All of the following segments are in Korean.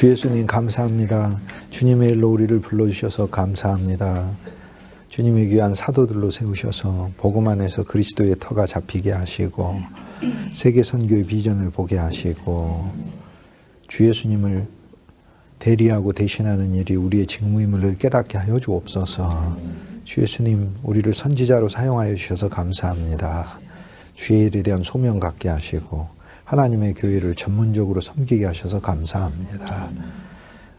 주 예수님 감사합니다. 주님의 일로 우리를 불러주셔서 감사합니다. 주님의 귀한 사도들로 세우셔서 복음 안에서 그리스도의 터가 잡히게 하시고 세계 선교의 비전을 보게 하시고 주 예수님을 대리하고 대신하는 일이 우리의 직무임을 깨닫게 하여 주옵소서. 주 예수님 우리를 선지자로 사용하여 주셔서 감사합니다. 주의 일에 대한 소명 갖게 하시고 하나님의 교회를 전문적으로 섬기게 하셔서 감사합니다.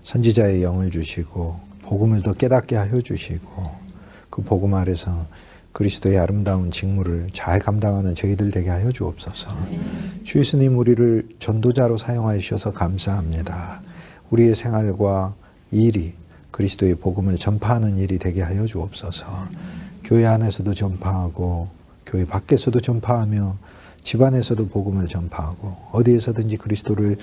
선지자의 영을 주시고 복음을 더 깨닫게 하여 주시고 그 복음 아래서 그리스도의 아름다운 직무를 잘 감당하는 저희들 되게 하여 주옵소서. 주 예수님 우리를 전도자로 사용하여 주셔서 감사합니다. 우리의 생활과 일이 그리스도의 복음을 전파하는 일이 되게 하여 주옵소서. 교회 안에서도 전파하고 교회 밖에서도 전파하며 집안에서도 복음을 전파하고 어디에서든지 그리스도를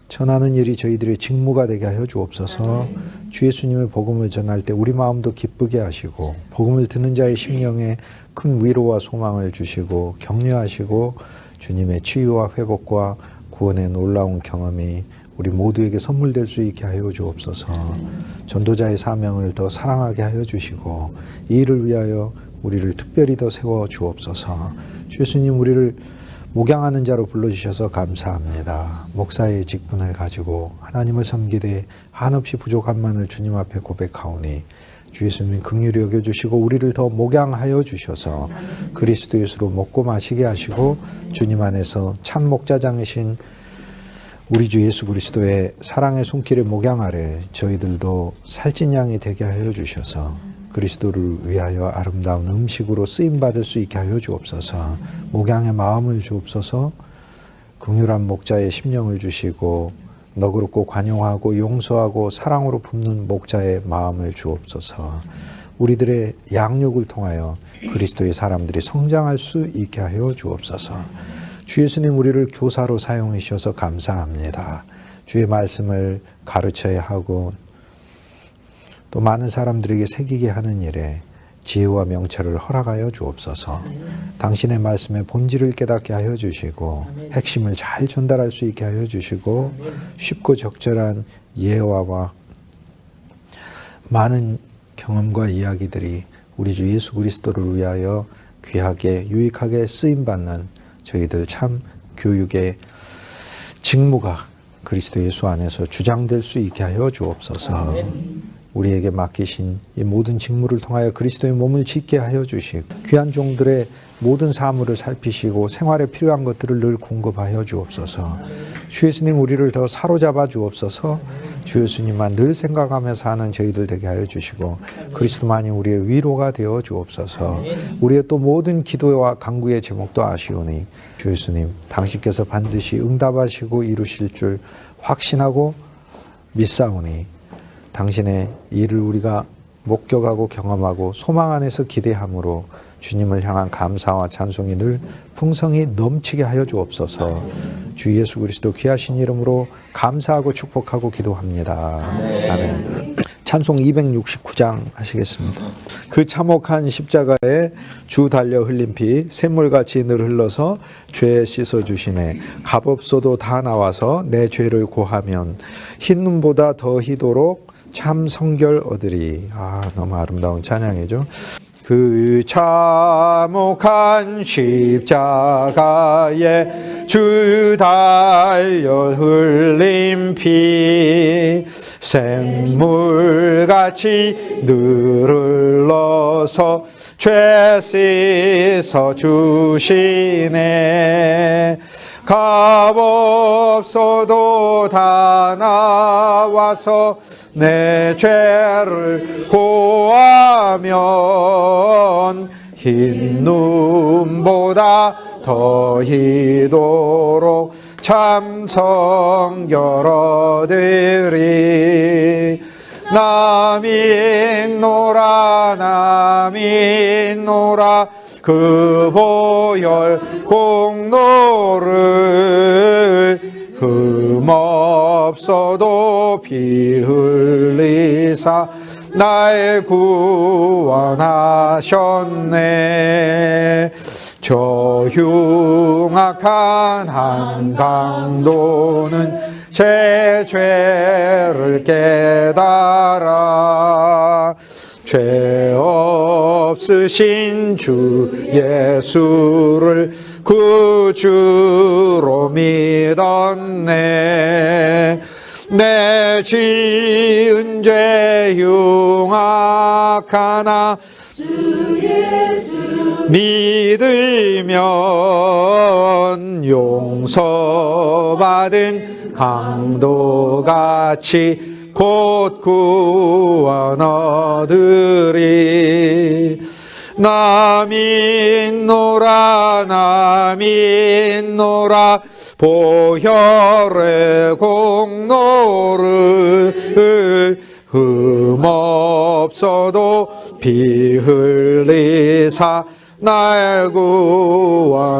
전하는 일이 저희들의 직무가 되게 하여 주옵소서. 주 예수님의 복음을 전할 때 우리 마음도 기쁘게 하시고 복음을 듣는 자의 심령에 큰 위로와 소망을 주시고 격려하시고 주님의 치유와 회복과 구원의 놀라운 경험이 우리 모두에게 선물될 수 있게 하여 주옵소서. 전도자의 사명을 더 사랑하게 하여 주시고 이 일을 위하여 우리를 특별히 더 세워 주옵소서. 주 예수님 우리를 목양하는 자로 불러주셔서 감사합니다. 목사의 직분을 가지고 하나님을 섬기되 한없이 부족함만을 주님 앞에 고백하오니 주 예수님 긍휼히 여겨주시고 우리를 더 목양하여 주셔서 그리스도 예수로 먹고 마시게 하시고 주님 안에서 참 목자장이신 우리 주 예수 그리스도의 사랑의 손길에 목양 아래 저희들도 살찐 양이 되게 하여 주셔서 그리스도를 위하여 아름다운 음식으로 쓰임받을 수 있게 하여 주옵소서. 목양의 마음을 주옵소서. 긍휼한 목자의 심령을 주시고 너그럽고 관용하고 용서하고 사랑으로 품는 목자의 마음을 주옵소서. 우리들의 양육을 통하여 그리스도의 사람들이 성장할 수 있게 하여 주옵소서. 주 예수님 우리를 교사로 사용해 주셔서 감사합니다. 주의 말씀을 가르쳐야 하고 또 많은 사람들에게 새기게 하는 일에 지혜와 명철을 허락하여 주옵소서. 당신의 말씀의 본질을 깨닫게 하여 주시고 핵심을 잘 전달할 수 있게 하여 주시고 쉽고 적절한 예화와 많은 경험과 이야기들이 우리 주 예수 그리스도를 위하여 귀하게 유익하게 쓰임받는 저희들 참 교육의 직무가 그리스도 예수 안에서 주장될 수 있게 하여 주옵소서. 우리에게 맡기신 이 모든 직무를 통하여 그리스도의 몸을 짓게 하여 주시고 귀한 종들의 모든 사물을 살피시고 생활에 필요한 것들을 늘 공급하여 주옵소서. 주 예수님 우리를 더 사로잡아 주옵소서. 주 예수님만 늘 생각하며 사는 저희들 되게 하여 주시고 그리스도만이 우리의 위로가 되어 주옵소서. 우리의 또 모든 기도와 간구의 제목도 아시오니 주 예수님 당신께서 반드시 응답하시고 이루실 줄 확신하고 믿사오니 당신의 일을 우리가 목격하고 경험하고 소망 안에서 기대함으로 주님을 향한 감사와 찬송이 늘 풍성히 넘치게 하여 주옵소서. 주 예수 그리스도 귀하신 이름으로 감사하고 축복하고 기도합니다. 아멘. 찬송 269장 하시겠습니다. 그 참혹한 십자가에 주 달려 흘린 피 샘물같이 늘 흘러서 죄 씻어주시네. 값없어도 다 나와서 내 죄를 고하면 흰 눈보다 더 희도록 참 성결 얻으리. 너무 아름다운 찬양이죠. 그 참혹한 십자가에 주 달려 흘린 피 샘물같이 늘 흘러서 죄 씻어 주시네. 값없어도 다 나와서 내 죄를 고하면 흰 눈보다 더 희도록 참 성결 얻으리. 나 믿노라 그 보혈 공로를 흠없어도 피 흘리사 나의 구원하셨네. 저 흉악한 한강도는 제 죄를 깨달아 죄 없으신 주 예수를 구주로 믿었네. 내 지은 죄 흉악하나 주 예수 믿으면 용서받은 강도같이 곧 구원 얻으리. 나 믿노라 보혈의 공로를 흠없어도 피 흘리사 날 구원하셨네.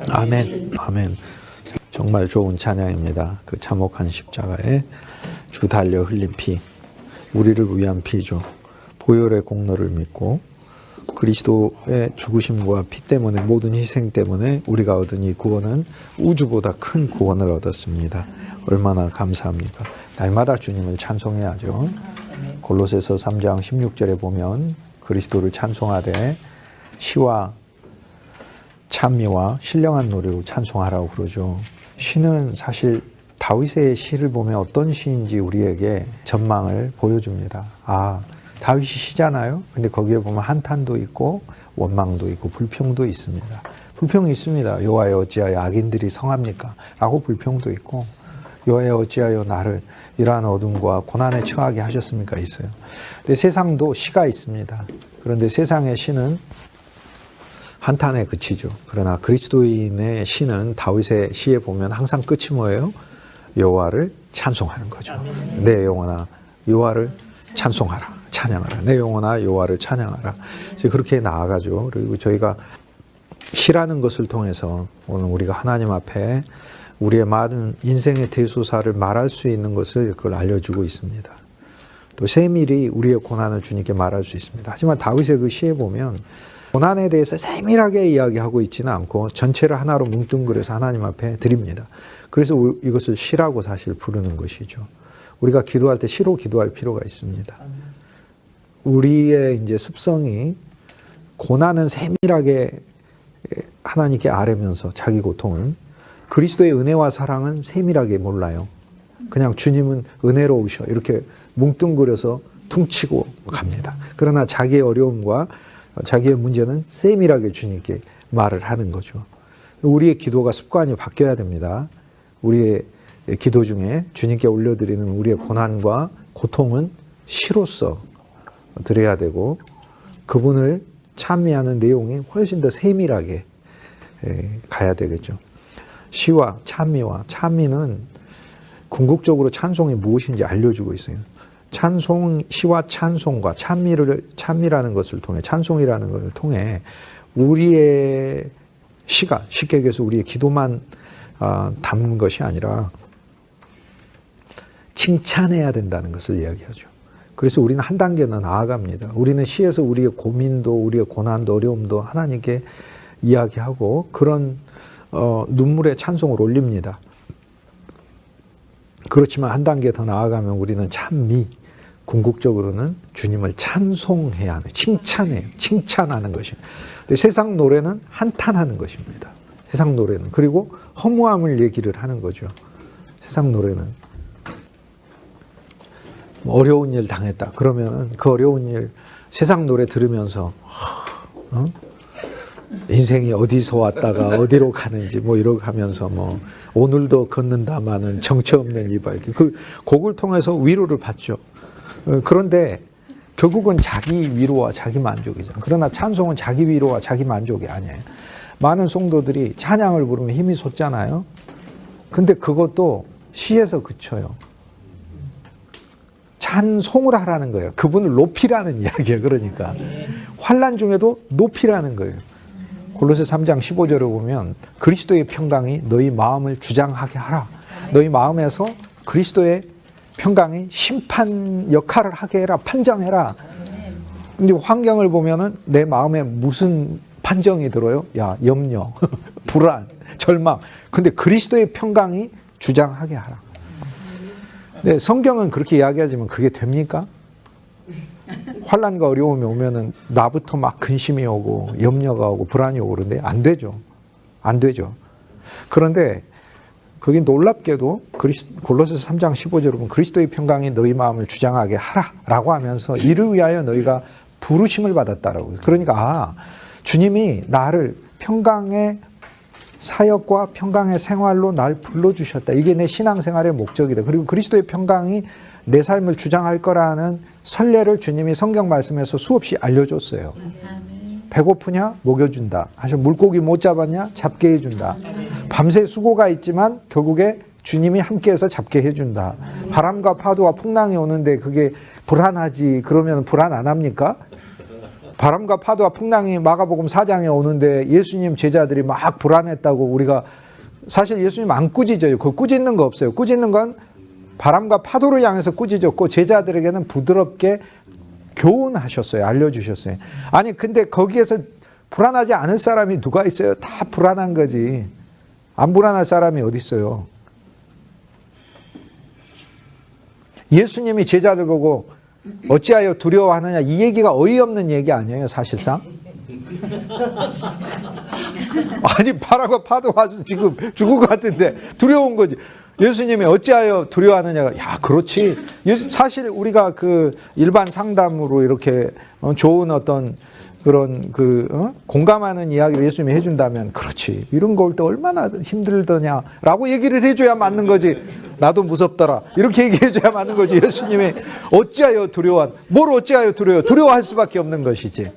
아멘. 아멘. 정말 좋은 찬양입니다. 그 참혹한 십자가에 주 달려 흘린 피, 우리를 위한 피죠. 보혈의 공로를 믿고 그리스도의 죽으심과 피 때문에, 모든 희생 때문에 우리가 얻은 이 구원은 우주보다 큰 구원을 얻었습니다. 얼마나 감사합니까? 날마다 주님을 찬송해야죠. 골로새서 3장 16절에 보면 그리스도를 찬송하되 시와 찬미와 신령한 노래로 찬송하라고 그러죠. 시는 사실 다윗의 시를 보면 어떤 시인지 우리에게 전망을 보여줍니다. 아, 다윗이 시잖아요. 근데 거기에 보면 한탄도 있고 원망도 있고 불평도 있습니다. 불평이 있습니다. 여호와여 어찌하여 악인들이 성합니까? 라고 불평도 있고, 여호와여 어찌하여 나를 이러한 어둠과 고난에 처하게 하셨습니까? 있어요. 근데 세상도 시가 있습니다. 그런데 세상의 시는 한탄에 그치죠. 그러나 그리스도인의 시는, 다윗의 시에 보면 항상 끝이 뭐예요? 여호와를 찬송하는 거죠. 내 영혼아 여호와를 찬송하라, 찬양하라. 내 영혼아 여호와를 찬양하라. 이제 그렇게 나아가죠. 그리고 저희가 시라는 것을 통해서 오늘 우리가 하나님 앞에 우리의 많은 인생의 대소사를 말할 수 있는 것을 그걸 알려주고 있습니다. 또 세밀히 우리의 고난을 주님께 말할 수 있습니다. 하지만 다윗의 그 시에 보면 고난에 대해서 세밀하게 이야기하고 있지는 않고 전체를 하나로 뭉뚱그려서 하나님 앞에 드립니다. 그래서 이것을 시라고 사실 부르는 것이죠. 우리가 기도할 때 시로 기도할 필요가 있습니다. 우리의 이제 습성이 고난은 세밀하게 하나님께 아뢰면서 자기 고통은, 그리스도의 은혜와 사랑은 세밀하게 몰라요. 그냥 주님은 은혜로우셔 이렇게 뭉뚱그려서 퉁치고 갑니다. 그러나 자기의 어려움과 자기의 문제는 세밀하게 주님께 말을 하는 거죠. 우리의 기도가 습관이 바뀌어야 됩니다. 우리의 기도 중에 주님께 올려드리는 우리의 고난과 고통은 시로서 드려야 되고, 그분을 찬미하는 내용이 훨씬 더 세밀하게 가야 되겠죠. 시와 찬미와, 찬미는 궁극적으로 찬송이 무엇인지 알려주고 있어요. 찬송, 시와 찬송과 찬미라는 것을 통해, 찬송이라는 것을 통해 우리의 시가, 쉽게 얘기해서 우리의 기도만 담는 것이 아니라 칭찬해야 된다는 것을 이야기하죠. 그래서 우리는 한 단계 더 나아갑니다. 우리는 시에서 우리의 고민도, 우리의 고난도, 어려움도 하나님께 이야기하고 그런 눈물의 찬송을 올립니다. 그렇지만 한 단계 더 나아가면 우리는 찬미, 궁극적으로는 주님을 찬송해야 하는, 칭찬해요. 칭찬하는 것입니다. 근데 세상 노래는 한탄하는 것입니다. 세상 노래는. 그리고 허무함을 얘기를 하는 거죠. 세상 노래는 어려운 일 당했다. 그러면 그 어려운 일, 세상 노래 들으면서 인생이 어디서 왔다가 어디로 가는지 뭐 이러고 하면서 뭐 오늘도 걷는다마는 정처 없는 이발, 그 곡을 통해서 위로를 받죠. 그런데 결국은 자기 위로와 자기 만족이잖아요. 그러나 찬송은 자기 위로와 자기 만족이 아니에요. 많은 성도들이 찬양을 부르면 힘이 솟잖아요. 근데 그것도 시에서 그쳐요. 찬송을 하라는 거예요. 그분을 높이라는 이야기예요. 그러니까 환난 중에도 높이라는 거예요. 골로새 3장 15절에 보면 그리스도의 평강이 너희 마음을 주장하게 하라. 너희 마음에서 그리스도의 평강이 심판 역할을 하게 해라. 판정해라. 근데 환경을 보면은 내 마음에 무슨 판정이 들어요? 야, 염려, 불안, 절망. 근데 그리스도의 평강이 주장하게 하라. 네, 성경은 그렇게 이야기하지만 그게 됩니까? 환난과 어려움이 오면은 나부터 막 근심이 오고 염려가 오고 불안이 오고 그런데 안 되죠. 안 되죠. 그런데 거기 놀랍게도 골로새서 3장 15절에 보면 그리스도의 평강이 너희 마음을 주장하게 하라라고 하면서 이를 위하여 너희가 부르심을 받았다라고. 그러니까 주님이 나를 평강의 사역과 평강의 생활로 날 불러주셨다. 이게 내 신앙생활의 목적이다. 그리고 그리스도의 평강이 내 삶을 주장할 거라는 선례를 주님이 성경 말씀에서 수없이 알려줬어요. 배고프냐? 먹여준다. 물고기 못 잡았냐? 잡게 해준다. 밤새 수고가 있지만 결국에 주님이 함께해서 잡게 해준다. 바람과 파도와 풍랑이 오는데 그게 불안하지. 그러면 불안 안 합니까? 바람과 파도와 풍랑이 마가복음 4장에 오는데 예수님 제자들이 막 불안했다고 우리가 사실 예수님 안 꾸짖어요. 그 꾸짖는 거 없어요. 꾸짖는 건 바람과 파도를 향해서 꾸짖었고 제자들에게는 부드럽게 교훈하셨어요. 알려주셨어요. 아니 근데 거기에서 불안하지 않을 사람이 누가 있어요? 다 불안한 거지. 안 불안할 사람이 어디 있어요? 예수님이 제자들 보고 어찌하여 두려워하느냐 이 얘기가 어이없는 얘기 아니에요 사실상? 아니 바람과 파도 와서 지금 죽을 것 같은데 두려운 거지. 예수님이 어찌하여 두려워하느냐가 야 그렇지. 사실 우리가 그 일반 상담으로 이렇게 좋은 어떤 그런 공감하는 이야기를 예수님이 해준다면 그렇지 이런 거 올 때 얼마나 힘들더냐라고 얘기를 해줘야 맞는 거지. 나도 무섭더라 이렇게 얘기해줘야 맞는 거지. 예수님이 어찌하여 뭘 어찌하여 두려워할 수밖에 없는 것이지.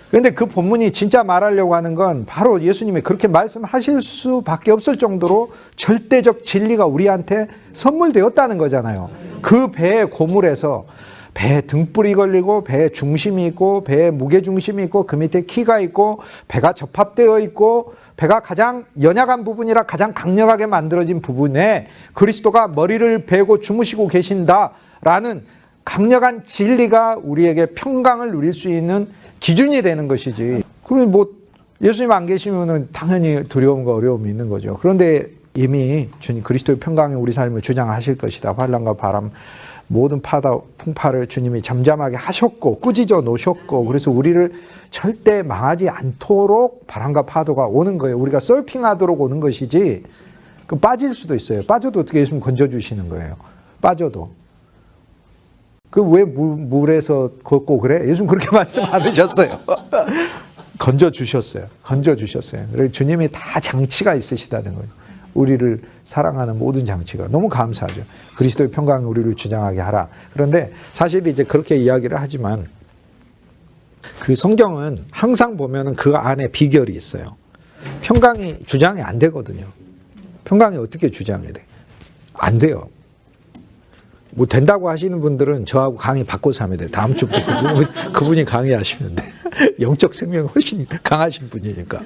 그런데 그 본문이 진짜 말하려고 하는 건 바로 예수님이 그렇게 말씀하실 수밖에 없을 정도로 절대적 진리가 우리한테 선물되었다는 거잖아요. 그 배의 고물에서 배에 등불이 걸리고 배에 중심이 있고 배에 무게중심이 있고 그 밑에 키가 있고 배가 접합되어 있고 배가 가장 연약한 부분이라 가장 강력하게 만들어진 부분에 그리스도가 머리를 베고 주무시고 계신다라는 강력한 진리가 우리에게 평강을 누릴 수 있는 기준이 되는 것이지. 그러면 뭐 예수님 안 계시면은 당연히 두려움과 어려움이 있는 거죠. 그런데 이미 주님 그리스도의 평강이 우리 삶을 주장하실 것이다. 환난과 바람 모든 풍파를 주님이 잠잠하게 하셨고 꾸짖어 놓으셨고 그래서 우리를 절대 망하지 않도록 바람과 파도가 오는 거예요. 우리가 서핑하도록 오는 것이지 그럼 빠질 수도 있어요. 빠져도 어떻게 예수님 건져주시는 거예요. 빠져도. 그 왜 물에서 걷고 그래? 예수님 그렇게 말씀 안 하셨어요. 건져주셨어요. 건져주셨어요. 그래서 주님이 다 장치가 있으시다는 거예요. 우리를 사랑하는 모든 장치가. 너무 감사하죠. 그리스도의 평강이 우리를 주장하게 하라. 그런데 사실 이제 그렇게 이야기를 하지만 그 성경은 항상 보면은 그 안에 비결이 있어요. 평강이 주장이 안 되거든요. 평강이 어떻게 주장이 돼? 안 돼요. 뭐 된다고 하시는 분들은 저하고 강의 바꿔서 하면 돼요. 다음 주부터 그분이 강의하시면 돼. 영적 생명이 훨씬 강하신 분이니까.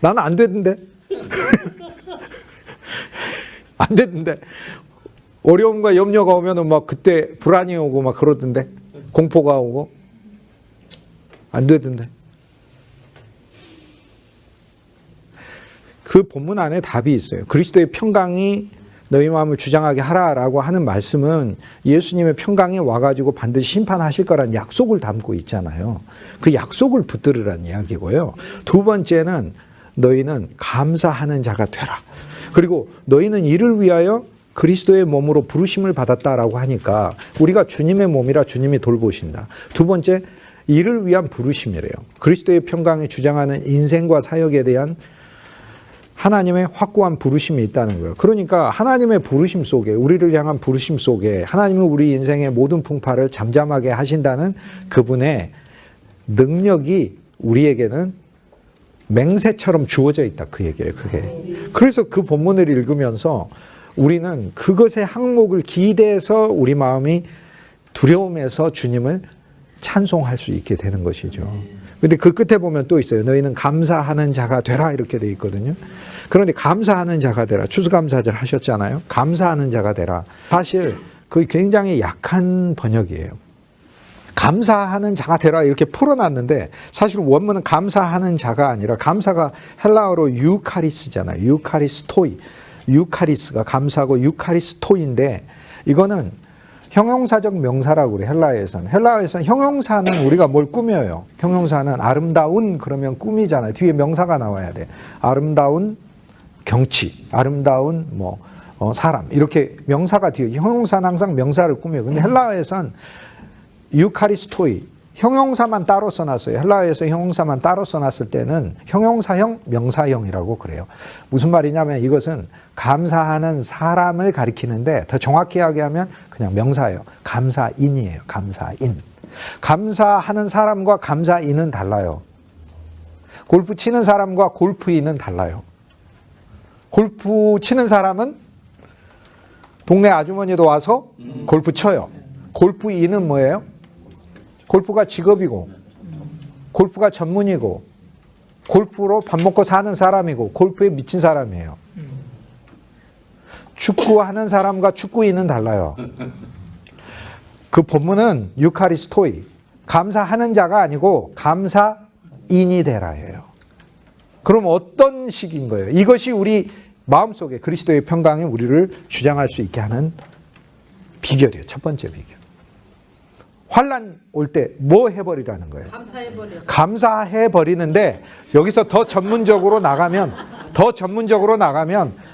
나는 안 되던데. 안 되던데. 어려움과 염려가 오면은 막 그때 불안이 오고 막 그러던데. 공포가 오고. 안 되던데. 그 본문 안에 답이 있어요. 그리스도의 평강이 너희 마음을 주장하게 하라라고 하는 말씀은 예수님의 평강이 와가지고 반드시 심판하실 거란 약속을 담고 있잖아요. 그 약속을 붙들으라는 이야기고요. 두 번째는 너희는 감사하는 자가 되라. 그리고 너희는 이를 위하여 그리스도의 몸으로 부르심을 받았다라고 하니까 우리가 주님의 몸이라 주님이 돌보신다. 두 번째, 이를 위한 부르심이래요. 그리스도의 평강이 주장하는 인생과 사역에 대한 하나님의 확고한 부르심이 있다는 거예요. 그러니까 하나님의 부르심 속에, 우리를 향한 부르심 속에 하나님은 우리 인생의 모든 풍파를 잠잠하게 하신다는 그분의 능력이 우리에게는 맹세처럼 주어져 있다. 그 얘기예요. 그게. 그래서 그 본문을 읽으면서 우리는 그것의 항목을 기대해서 우리 마음이 두려움에서 주님을 찬송할 수 있게 되는 것이죠. 근데 그 끝에 보면 또 있어요. 너희는 감사하는 자가 되라 이렇게 돼 있거든요. 그런데 감사하는 자가 되라. 추수감사절 하셨잖아요. 감사하는 자가 되라. 사실 그 굉장히 약한 번역이에요. 감사하는 자가 되라 이렇게 풀어놨는데 사실 원문은 감사하는 자가 아니라 감사가 헬라어로 유카리스잖아요. 유카리스토이. 유카리스가 감사고 유카리스토인데 이거는 형용사적 명사라고 그래 헬라어에서는. 헬라어에서는 형용사는 우리가 뭘 꾸며요. 형용사는 아름다운 그러면 꾸미잖아요. 뒤에 명사가 나와야 돼. 아름다운 경치, 아름다운 사람 이렇게 명사가 뒤에 형용사는 항상 명사를 꾸며요. 근데 헬라어에서는 유카리스토이 형용사만 따로 써놨어요. 헬라어에서 형용사만 따로 써놨을 때는 형용사형, 명사형이라고 그래요. 무슨 말이냐면 이것은 감사하는 사람을 가리키는데 더 정확히 이야기하면 그냥 명사예요. 감사인이에요. 감사인. 감사하는 사람과 감사인은 달라요. 골프 치는 사람과 골프인은 달라요. 골프 치는 사람은 동네 아주머니도 와서 골프 쳐요. 골프인은 뭐예요? 골프가 직업이고 골프가 전문이고 골프로 밥 먹고 사는 사람이고 골프에 미친 사람이에요. 축구하는 사람과 축구인은 달라요. 그 본문은 유카리스토이 감사하는 자가 아니고 감사인이 되라예요. 그럼 어떤 식인 거예요? 이것이 우리 마음속에 그리스도의 평강이 우리를 주장할 수 있게 하는 비결이에요. 첫 번째 비결. 환난 올 때 뭐 해버리라는 거예요? 감사해버리는데 여기서 더 전문적으로 나가면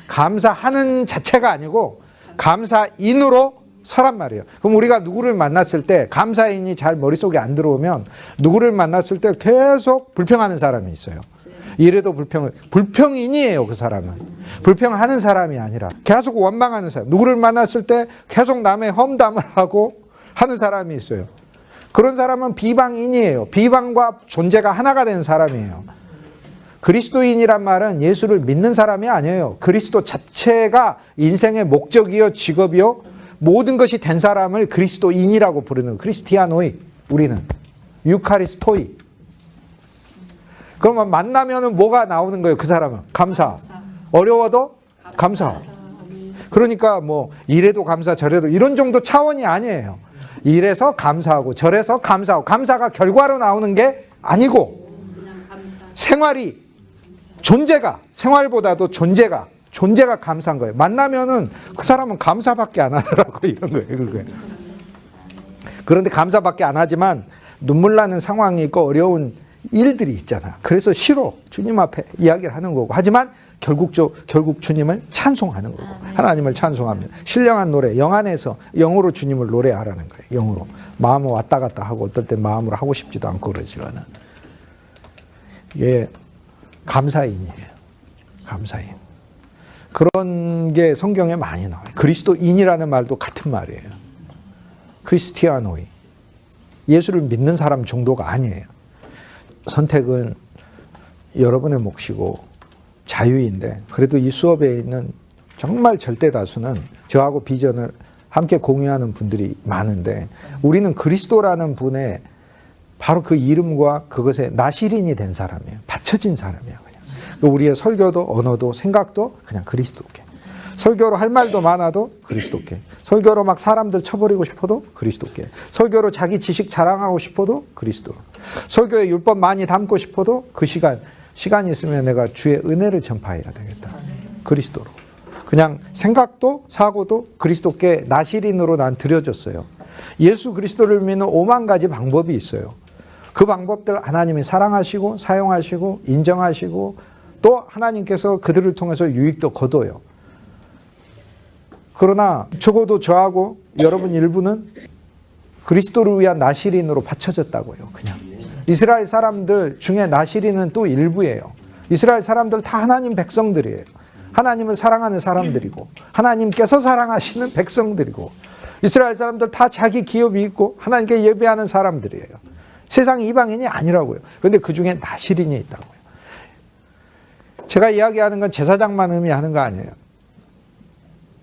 감사하는 자체가 아니고 감사인으로 서란 말이에요. 그럼 우리가 누구를 만났을 때 감사인이 잘 머릿속에 안 들어오면 누구를 만났을 때 계속 불평하는 사람이 있어요. 이래도 불평인이에요. 그 사람은. 불평하는 사람이 아니라 계속 원망하는 사람. 누구를 만났을 때 계속 남의 험담을 하고 하는 사람이 있어요. 그런 사람은 비방인이에요. 비방과 존재가 하나가 된 사람이에요. 그리스도인이란 말은 예수를 믿는 사람이 아니에요. 그리스도 자체가 인생의 목적이요 직업이요 모든 것이 된 사람을 그리스도인이라고 부르는 크리스티아노이. 우리는 유카리스토이. 그러면 만나면은 뭐가 나오는 거예요? 그 사람은 감사. 어려워도 감사. 그러니까 이래도 감사 저래도 이런 정도 차원이 아니에요. 이래서 감사하고 저래서 감사하고 감사가 결과로 나오는 게 아니고 생활이 생활보다도 존재가 감사한 거예요. 만나면은 그 사람은 감사밖에 안 하더라고 이런 거예요. 그게. 그런데 감사밖에 안 하지만 눈물 나는 상황이 있고 어려운 일들이 있잖아. 그래서 싫어 주님 앞에 이야기를 하는 거고 하지만 결국 주님을 찬송하는 거고 하나님을 찬송합니다. 신령한 노래 영 안에서 영으로 주님을 노래하라는 거예요. 영으로 마음은 왔다 갔다 하고 어떨 때 마음으로 하고 싶지도 않고 그러지만은 이게 감사인이에요. 감사인. 그런 게 성경에 많이 나와요. 그리스도인이라는 말도 같은 말이에요. 크리스티아노이. 예수를 믿는 사람 정도가 아니에요. 선택은 여러분의 몫이고 자유인데 그래도 이 수업에 있는 정말 절대 다수는 저하고 비전을 함께 공유하는 분들이 많은데 우리는 그리스도라는 분의 바로 그 이름과 그것에 나시린이 된 사람이에요. 받쳐진 사람이에요. 그냥. 우리의 설교도 언어도 생각도 그냥 그리스도께. 설교로 할 말도 많아도 그리스도께. 설교로 막 사람들 쳐버리고 싶어도 그리스도께. 설교로 자기 지식 자랑하고 싶어도 그리스도. 설교에 율법 많이 담고 싶어도 그 시간 있으면 내가 주의 은혜를 전파해야 되겠다. 그리스도로. 그냥 생각도 사고도 그리스도께 나시린으로 난 드려졌어요. 예수 그리스도를 믿는 5만 가지 방법이 있어요. 그 방법들 하나님이 사랑하시고 사용하시고 인정하시고 또 하나님께서 그들을 통해서 유익도 거둬요. 그러나 적어도 저하고 여러분 일부는 그리스도를 위한 나시린으로 바쳐졌다고요. 그냥. 이스라엘 사람들 중에 나시린은 또 일부예요. 이스라엘 사람들 다 하나님 백성들이에요. 하나님을 사랑하는 사람들이고 하나님께서 사랑하시는 백성들이고 이스라엘 사람들 다 자기 기업이 있고 하나님께 예배하는 사람들이에요. 세상 이방인이 아니라고요. 그런데 그 중에 나시린이 있다고요. 제가 이야기하는 건 제사장만 의미하는 거 아니에요.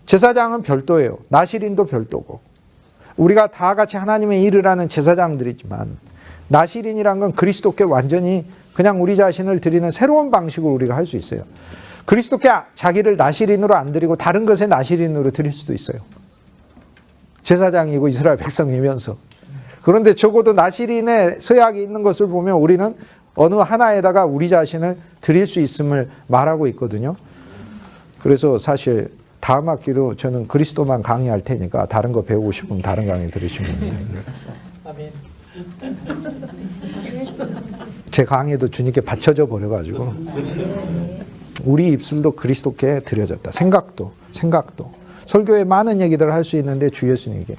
제사장은 별도예요. 나시린도 별도고 우리가 다 같이 하나님의 일을 하는 제사장들이지만 나시린이란 건 그리스도께 완전히 그냥 우리 자신을 드리는 새로운 방식으로 우리가 할 수 있어요. 그리스도께 자기를 나시린으로 안 드리고 다른 것에 나시린으로 드릴 수도 있어요. 제사장이고 이스라엘 백성이면서. 그런데 적어도 나시린의 서약이 있는 것을 보면 우리는 어느 하나에다가 우리 자신을 드릴 수 있음을 말하고 있거든요. 그래서 사실 다음 학기도 저는 그리스도만 강의할 테니까 다른 거 배우고 싶으면 다른 강의 들으시면 됩니다. 아멘. 제 강의도 주님께 바쳐져 버려가지고 우리 입술도 그리스도께 드려졌다. 생각도 설교에 많은 얘기들을 할 수 있는데 주 예수님에게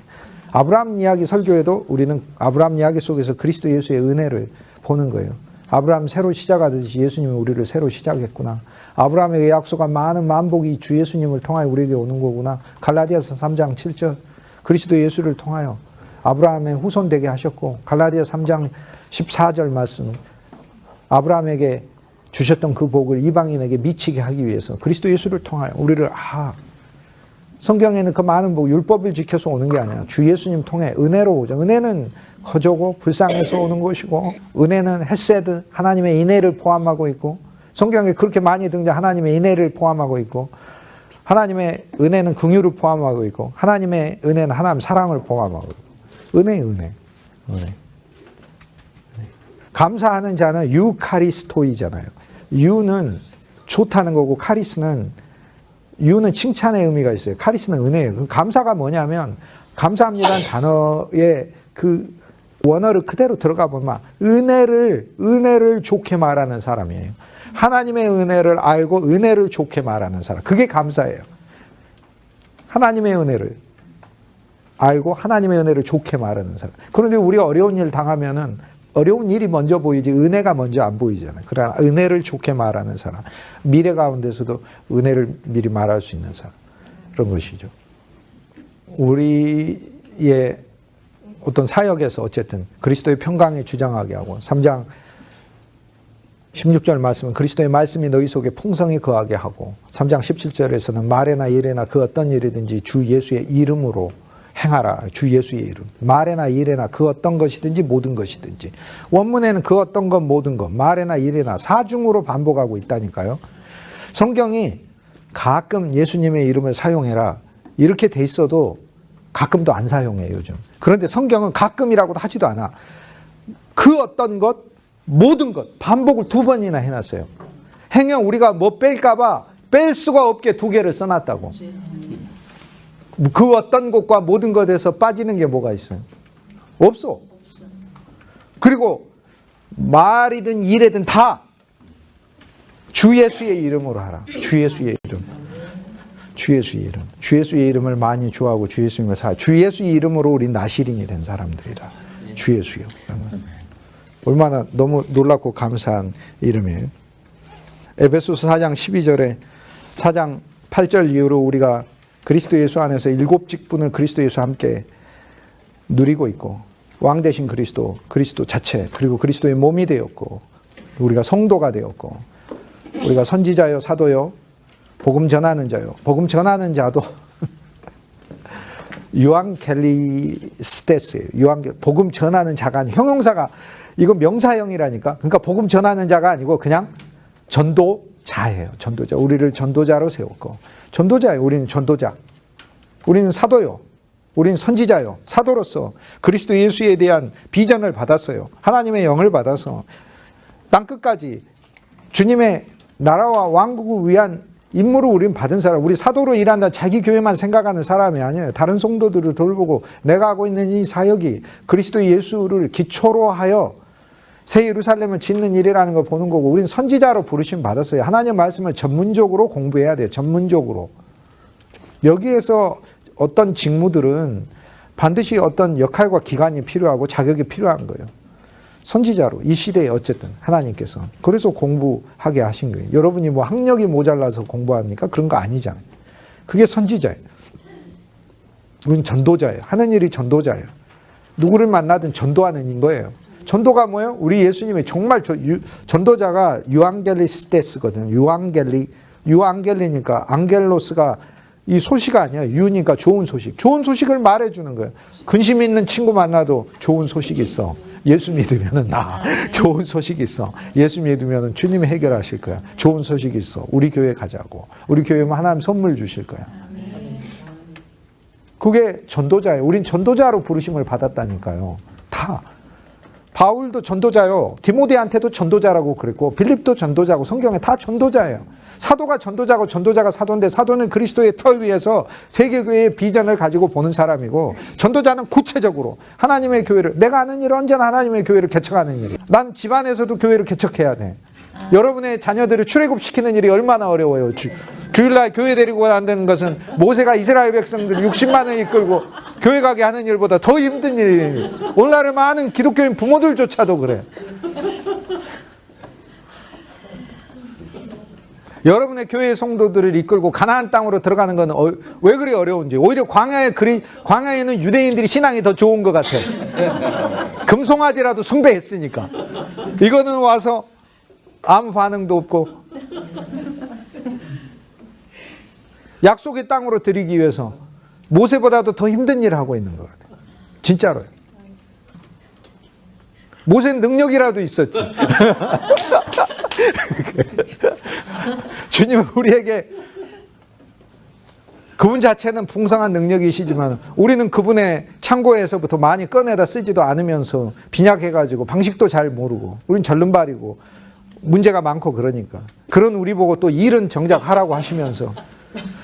아브라함 이야기 설교에도 우리는 아브라함 이야기 속에서 그리스도 예수의 은혜를 보는 거예요. 아브라함 새로 시작하듯이 예수님이 우리를 새로 시작했구나. 아브라함에게 약속한 많은 만복이 주 예수님을 통하여 우리에게 오는 거구나. 갈라디아서 3장 7절 그리스도 예수를 통하여 아브라함의 후손 되게 하셨고, 갈라디아 3장 14절 말씀 아브라함에게 주셨던 그 복을 이방인에게 미치게 하기 위해서 그리스도 예수를 통하여 우리를 성경에는 그 많은 복, 율법을 지켜서 오는 게 아니라 주 예수님 통해 은혜로 오죠. 은혜는 거저고 불쌍해서 오는 것이고, 은혜는 헤세드, 하나님의 인애를 포함하고 있고, 성경에 그렇게 많이 등장 하나님의 인애를 포함하고 있고, 하나님의 은혜는 긍휼을 포함하고 있고, 하나님의 은혜는 하나님 사랑을 포함하고 있고, 은혜. 감사하는 자는 유카리스토이잖아요. 유는 좋다는 거고, 유는 칭찬의 의미가 있어요. 카리스는 은혜예요. 감사가 뭐냐면, 감사합니다는 단어의 그 원어를 그대로 들어가 보면 은혜를 좋게 말하는 사람이에요. 하나님의 은혜를 알고 은혜를 좋게 말하는 사람. 그게 감사예요. 하나님의 은혜를 알고 하나님의 은혜를 좋게 말하는 사람. 그런데 우리가 어려운 일 당하면은 어려운 일이 먼저 보이지 은혜가 먼저 안 보이잖아요. 그러나 은혜를 좋게 말하는 사람. 미래 가운데서도 은혜를 미리 말할 수 있는 사람. 그런 것이죠. 우리의 어떤 사역에서 어쨌든 그리스도의 평강에 주장하게 하고, 3장 16절 말씀은 그리스도의 말씀이 너희 속에 풍성히 거하게 하고, 3장 17절에서는 말에나 일에나 그 어떤 일이든지 주 예수의 이름으로 행하라. 주 예수의 이름. 말에나 일에나 그 어떤 것이든지 모든 것이든지. 원문에는 그 어떤 것 모든 것, 말에나 일에나 사중으로 반복하고 있다니까요. 성경이 가끔 예수님의 이름을 사용해라 이렇게 돼 있어도 가끔도 안 사용해 요즘. 그런데 성경은 가끔이라고도 하지도 않아. 그 어떤 것, 모든 것 반복을 2번이나 해놨어요. 행여 우리가 뭐 뺄까봐 뺄 수가 없게 2개를 써놨다고. 그 어떤 것과 모든 것에서 빠지는 게 뭐가 있어요? 없어. 그리고 말이든 일이든 다 주 예수의 이름으로 하라. 주 예수의 이름. 주 예수의 이름. 주 예수의 이름을 많이 좋아하고 주 예수님을 주 예수의 이름으로 우리 나시린이 된 사람들이다. 주 예수요. 얼마나 너무 놀랍고 감사한 이름이에요. 에베소서 4장 12절에 4장 8절 이후로 우리가 그리스도 예수 안에서 7 직분을 그리스도 예수와 함께 누리고 있고, 왕 되신 그리스도 자체, 그리고 그리스도의 몸이 되었고, 우리가 성도가 되었고, 우리가 선지자요, 사도요, 복음 전하는 자요. 복음 전하는 자도 유앙겔리스테스예요. 복음 전하는 자가 형용사가 이건 명사형이라니까. 그러니까 복음 전하는 자가 아니고 그냥 전도자예요. 전도자. 우리를 전도자로 세웠고, 전도자예요. 우리는 전도자. 우리는 사도요. 우리는 선지자요. 사도로서 그리스도 예수에 대한 비전을 받았어요. 하나님의 영을 받아서 땅끝까지 주님의 나라와 왕국을 위한 임무를 우리는 받은 사람. 우리 사도로 일한다 자기 교회만 생각하는 사람이 아니에요. 다른 성도들을 돌보고 내가 하고 있는 이 사역이 그리스도 예수를 기초로 하여 새 예루살렘을 짓는 일이라는 걸 보는 거고, 우리는 선지자로 부르심 받았어요. 하나님 말씀을 전문적으로 공부해야 돼요. 전문적으로. 여기에서 어떤 직무들은 반드시 어떤 역할과 기간이 필요하고 자격이 필요한 거예요. 선지자로 이 시대에 어쨌든 하나님께서 그래서 공부하게 하신 거예요. 여러분이 뭐 학력이 모자라서 공부합니까? 그런 거 아니잖아요. 그게 선지자예요. 우린 전도자예요. 하는 일이 전도자예요. 누구를 만나든 전도하는 거예요. 전도가 뭐예요? 우리 예수님의 정말 전도자가 유앙겔리스테스거든요. 유앙겔리니까 앙겔로스가 이 소식 아니야. 유니까 좋은 소식. 좋은 소식을 말해주는 거예요. 근심 있는 친구 만나도 좋은 소식이 있어. 예수 믿으면은 좋은 소식이 있어. 예수 믿으면은 주님이 해결하실 거야. 좋은 소식이 있어. 우리 교회 가자고. 우리 교회면 하나님 선물 주실 거야. 그게 전도자예요. 우린 전도자로 부르심을 받았다니까요. 다 다. 바울도 전도자요. 디모데한테도 전도자라고 그랬고 빌립도 전도자고 성경에 다 전도자예요. 사도가 전도자고 전도자가 사도인데 사도는 그리스도의 터 위에서 세계교회의 비전을 가지고 보는 사람이고 전도자는 구체적으로 하나님의 교회를 내가 하는 일은 언제나 하나님의 교회를 개척하는 일이에요. 난 집안에서도 교회를 개척해야 돼. 여러분의 자녀들을 출애굽시키는 일이 얼마나 어려워요. 주일날 교회 데리고 간다는 것은 모세가 이스라엘 백성들 60만을 이끌고 교회 가게 하는 일보다 더 힘든 일이에요. 오늘날의 많은 기독교인 부모들조차도 그래. 여러분의 교회 성도들을 이끌고 가나안 땅으로 들어가는 건 왜 그리 어려운지. 오히려 광야에는 유대인들이 신앙이 더 좋은 것 같아요. 금송아지라도 숭배했으니까. 이거는 와서 아무 반응도 없고 약속의 땅으로 들이기 위해서 모세보다도 더 힘든 일을 하고 있는 것 같아요. 진짜로요. 모세는 능력이라도 있었지. 주님은 우리에게 그분 자체는 풍성한 능력이시지만 우리는 그분의 창고에서부터 많이 꺼내다 쓰지도 않으면서 빈약해가지고 방식도 잘 모르고 우린 절름발이고 문제가 많고 그러니까 그런 우리 보고 또 일은 정작 하라고 하시면서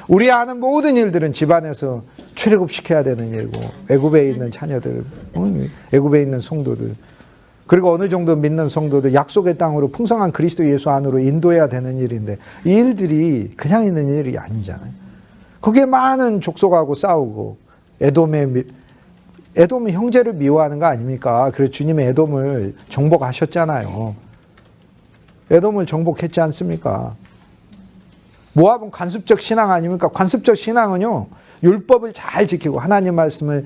우리 하는 모든 일들은 집안에서 출애굽시켜야 되는 일이고 애굽에 있는 자녀들, 애굽에 있는 성도들 그리고 어느 정도 믿는 성도들 약속의 땅으로 풍성한 그리스도 예수 안으로 인도해야 되는 일인데 이 일들이 그냥 있는 일이 아니잖아요. 거기에 많은 족속하고 싸우고 에돔이 형제를 미워하는 거 아닙니까? 그래서 주님이 에돔을 정복하셨잖아요. 에돔을 정복했지 않습니까? 모압은 관습적 신앙 아닙니까? 관습적 신앙은요. 율법을 잘 지키고 하나님 말씀을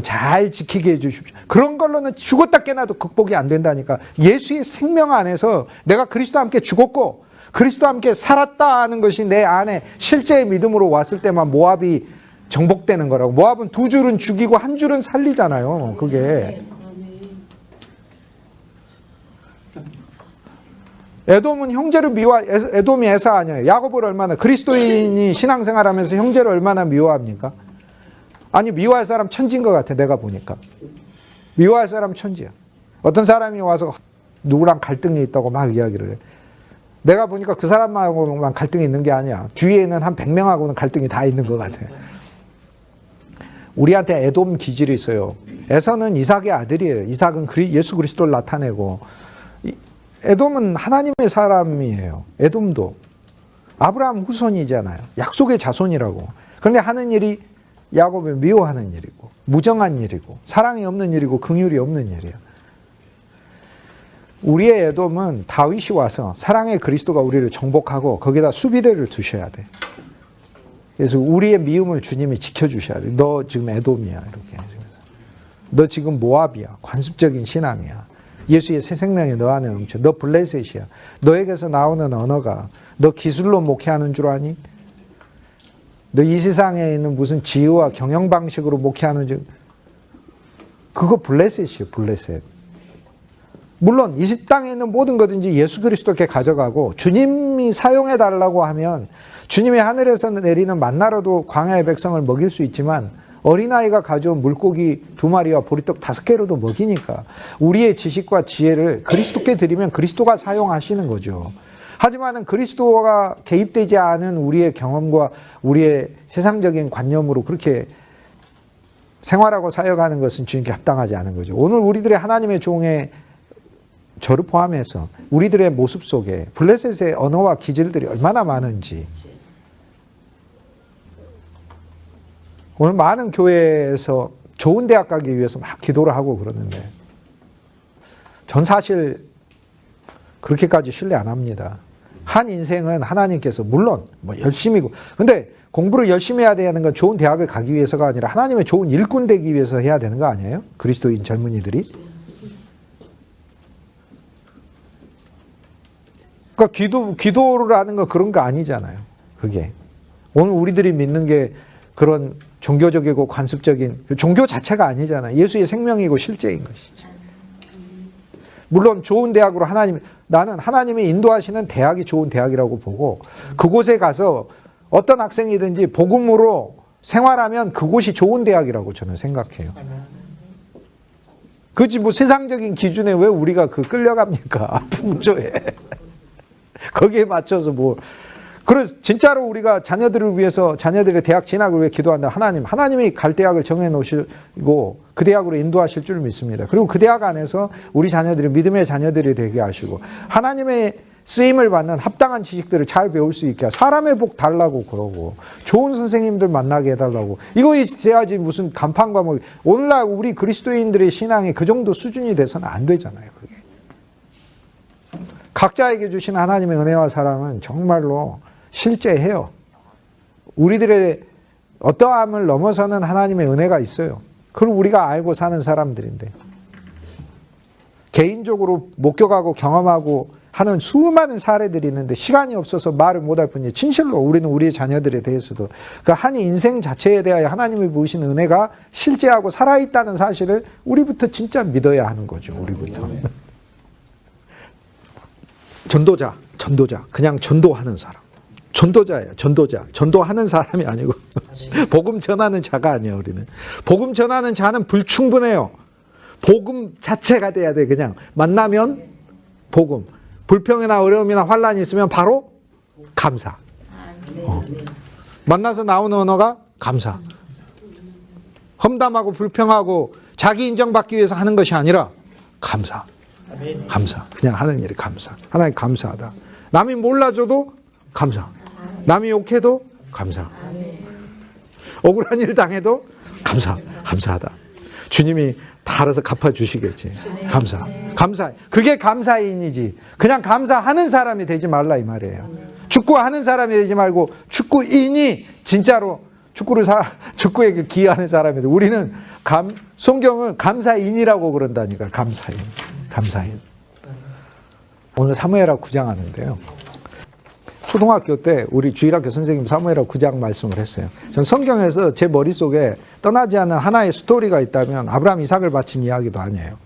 잘 지키게 해주십시오. 그런 걸로는 죽었다 깨나도 극복이 안 된다니까. 예수의 생명 안에서 내가 그리스도와 함께 죽었고 그리스도와 함께 살았다 하는 것이 내 안에 실제의 믿음으로 왔을 때만 모압이 정복되는 거라고. 모압은 두 줄은 죽이고 한 줄은 살리잖아요. 그게. 에돔은 형제를 에돔이 에사 아니에요. 야곱을 얼마나 그리스도인이 신앙생활하면서 형제를 얼마나 미워합니까? 아니 미워할 사람 천지인 것 같아. 내가 보니까 미워할 사람 천지야. 어떤 사람이 와서 누구랑 갈등이 있다고 막 이야기를 해. 내가 보니까 그 사람하고만 갈등이 있는 게 아니야. 뒤에 있는 한 100명하고는 갈등이 다 있는 것 같아. 우리한테 에돔 기질이 있어요. 에서는 이삭의 아들이에요. 이삭은 예수 그리스도를 나타내고 에돔은 하나님의 사람이에요. 에돔도 아브라함 후손이잖아요. 약속의 자손이라고. 그런데 하는 일이 야곱을 미워하는 일이고 무정한 일이고 사랑이 없는 일이고 긍휼이 없는 일이에요. 우리의 에돔은 다윗이 와서 사랑의 그리스도가 우리를 정복하고 거기다 수비대를 두셔야 돼. 그래서 우리의 미움을 주님이 지켜주셔야 돼. 너 지금 에돔이야 이렇게 해주면서. 너 지금 모압이야. 관습적인 신앙이야. 예수의 새 생명이 너 안에 넘쳐. 너 블레셋이야. 너에게서 나오는 언어가 너 기술로 목회하는 줄 아니? 너 이 세상에 있는 무슨 지혜와 경영 방식으로 목회하는 줄 그거 블레셋이에요. 블레셋. 물론 이 땅에 있는 모든 거든지 예수 그리스도께 가져가고 주님이 사용해 달라고 하면 주님이 하늘에서 내리는 만나로도 광야의 백성을 먹일 수 있지만 어린아이가 가져온 물고기 2마리와 보리떡 5개로도 먹이니까 우리의 지식과 지혜를 그리스도께 드리면 그리스도가 사용하시는 거죠. 하지만 그리스도가 개입되지 않은 우리의 경험과 우리의 세상적인 관념으로 그렇게 생활하고 사역하는 것은 주님께 합당하지 않은 거죠. 오늘 우리들의 하나님의 종의 저를 포함해서 우리들의 모습 속에 블레셋의 언어와 기질들이 얼마나 많은지 오늘 많은 교회에서 좋은 대학 가기 위해서 막 기도를 하고 그러는데 전 사실 그렇게까지 신뢰 안 합니다. 한 인생은 하나님께서 물론 뭐 열심히고 근데 공부를 열심히 해야 되는 건 좋은 대학을 가기 위해서가 아니라 하나님의 좋은 일꾼 되기 위해서 해야 되는 거 아니에요? 그리스도인 젊은이들이. 그러니까 기도를 하는 거 그런 거 아니잖아요. 그게. 오늘 우리들이 믿는 게 그런 종교적이고 관습적인 종교 자체가 아니잖아요. 예수의 생명이고 실제인 것이지. 물론 좋은 대학으로 나는 하나님이 인도하시는 대학이 좋은 대학이라고 보고 그곳에 가서 어떤 학생이든지 복음으로 생활하면 그곳이 좋은 대학이라고 저는 생각해요. 그렇지 뭐 세상적인 기준에 왜 우리가 끌려갑니까? 풍조에. 거기에 맞춰서 뭐. 그래서 진짜로 우리가 자녀들을 위해서 자녀들의 대학 진학을 위해 기도한다. 하나님이 갈 대학을 정해 놓으시고 그 대학으로 인도하실 줄 믿습니다. 그리고 그 대학 안에서 우리 자녀들이 믿음의 자녀들이 되게 하시고 하나님의 쓰임을 받는 합당한 지식들을 잘 배울 수 있게 사람의 복 달라고 그러고 좋은 선생님들 만나게 해달라고 이거 있어야지 무슨 간판 과목. 오늘날 우리 그리스도인들의 신앙이 그 정도 수준이 돼서는 안 되잖아요. 그게. 각자에게 주신 하나님의 은혜와 사랑은 정말로 실제해요. 우리들의 어떠함을 넘어서는 하나님의 은혜가 있어요. 그걸 우리가 알고 사는 사람들인데 개인적으로 목격하고 경험하고 하는 수많은 사례들이 있는데 시간이 없어서 말을 못할 뿐이에요. 진실로 우리는 우리의 자녀들에 대해서도 그 한 인생 자체에 대하여 하나님이 부으신 은혜가 실제하고 살아있다는 사실을 우리부터 진짜 믿어야 하는 거죠. 우리부터. 전도자 그냥 전도하는 사람. 전도자예요. 전도하는 사람이 아니고 복음 전하는 자가 아니에요. 우리는 복음 전하는 자는 불충분해요. 복음 자체가 돼야 돼. 그냥 만나면 복음. 불평이나 어려움이나 환란이 있으면 바로 감사. 만나서 나오는 언어가 감사. 험담하고 불평하고 자기 인정받기 위해서 하는 것이 아니라 감사. 그냥 하는 일이 감사. 하나님 감사하다. 남이 몰라줘도 감사. 남이 욕해도 감사. 억울한 일 당해도 감사하다. 주님이 다 알아서 갚아주시겠지. 감사. 그게 감사인이지. 그냥 감사하는 사람이 되지 말라 이 말이에요. 축구하는 사람이 되지 말고 축구인이 진짜로 축구에 기여하는 사람이 돼. 우리는 성경은 감사인이라고 그런다니까. 감사인. 오늘 사무엘하 9장 하는데요. 초등학교 때 우리 주일학교 선생님 사무엘하 9장 말씀을 했어요. 전 성경에서 제 머릿속에 떠나지 않는 하나의 스토리가 있다면 아브라함 이삭을 바친 이야기도 아니에요.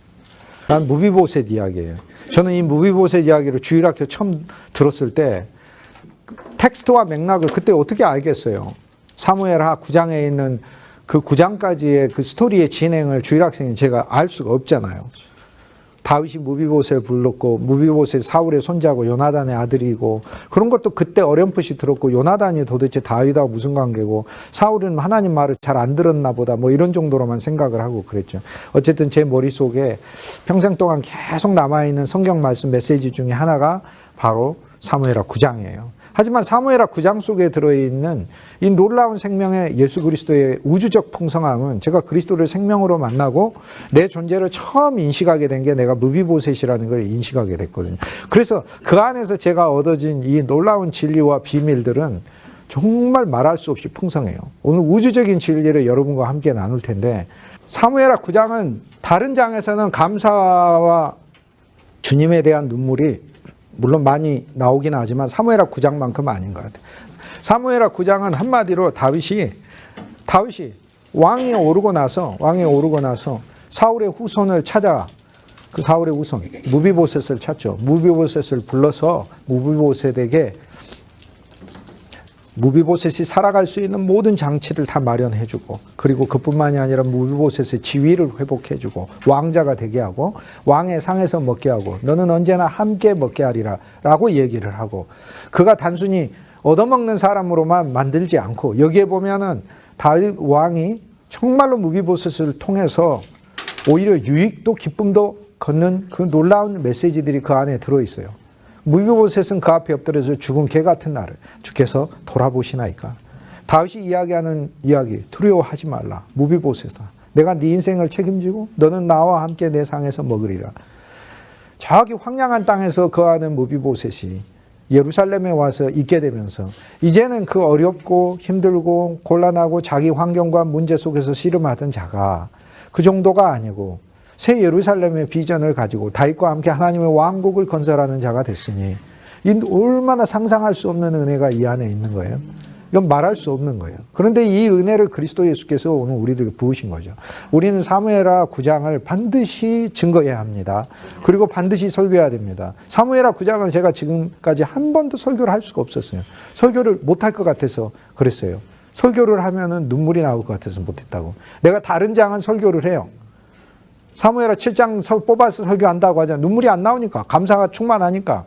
난 무비보셋 이야기예요. 저는 이 무비보셋 이야기를 주일학교 처음 들었을 때 텍스트와 맥락을 그때 어떻게 알겠어요. 사무엘하 9장에 있는 그 9장까지의 그 스토리의 진행을 주일학생이 제가 알 수가 없잖아요. 다윗이 무비보셋을 불렀고 무비보셋 사울의 손자고 요나단의 아들이고 그런 것도 그때 어렴풋이 들었고 요나단이 도대체 다윗하고 무슨 관계고 사울은 하나님 말을 잘 안 들었나 보다 뭐 이런 정도로만 생각을 하고 그랬죠. 어쨌든 제 머릿속에 평생 동안 계속 남아있는 성경 말씀 메시지 중에 하나가 바로 사무엘하 9장이에요. 하지만 사무엘하 9장 속에 들어있는 이 놀라운 생명의 예수 그리스도의 우주적 풍성함은 제가 그리스도를 생명으로 만나고 내 존재를 처음 인식하게 된 게 내가 무비보셋이라는 걸 인식하게 됐거든요. 그래서 그 안에서 제가 얻어진 이 놀라운 진리와 비밀들은 정말 말할 수 없이 풍성해요. 오늘 우주적인 진리를 여러분과 함께 나눌 텐데 사무엘하 9장은 다른 장에서는 감사와 주님에 대한 눈물이 물론 많이 나오긴 하지만 사무엘하 9장만큼은 아닌 것 같아요. 사무엘하 9장은 한마디로 다윗이 왕위에 오르고 나서 사울의 후손을 찾아 그 사울의 후손 무비보셋을 찾죠. 무비보셋을 불러서 무비보셋이 살아갈 수 있는 모든 장치를 다 마련해주고 그리고 그뿐만이 아니라 무비보셋의 지위를 회복해주고 왕자가 되게 하고 왕의 상에서 먹게 하고 너는 언제나 함께 먹게 하리라 라고 얘기를 하고 그가 단순히 얻어먹는 사람으로만 만들지 않고 여기에 보면은 다윗 왕이 정말로 무비보셋을 통해서 오히려 유익도 기쁨도 걷는 그 놀라운 메시지들이 그 안에 들어있어요. 무비보셋은 그 앞에 엎드려서 죽은 개 같은 나를 주께서 돌아보시나이까. 다윗이 이야기하는 이야기 두려워하지 말라. 무비보셋아 내가 네 인생을 책임지고 너는 나와 함께 내 상에서 먹으리라. 저기 황량한 땅에서 거하는 무비보셋이 예루살렘에 와서 있게 되면서 이제는 그 어렵고 힘들고 곤란하고 자기 환경과 문제 속에서 씨름하던 자가 그 정도가 아니고 새 예루살렘의 비전을 가지고 다윗과 함께 하나님의 왕국을 건설하는 자가 됐으니 이 얼마나 상상할 수 없는 은혜가 이 안에 있는 거예요. 이건 말할 수 없는 거예요. 그런데 이 은혜를 그리스도 예수께서 오늘 우리들에게 부으신 거죠. 우리는 사무엘하 9장을 반드시 증거해야 합니다. 그리고 반드시 설교해야 됩니다. 사무엘하 9장을 제가 지금까지 한 번도 설교를 할 수가 없었어요. 설교를 못할 것 같아서 그랬어요. 설교를 하면은 눈물이 나올 것 같아서 못했다고. 내가 다른 장은 설교를 해요. 사무엘하 7장 뽑아서 설교한다고 하잖아요. 눈물이 안 나오니까. 감사가 충만하니까.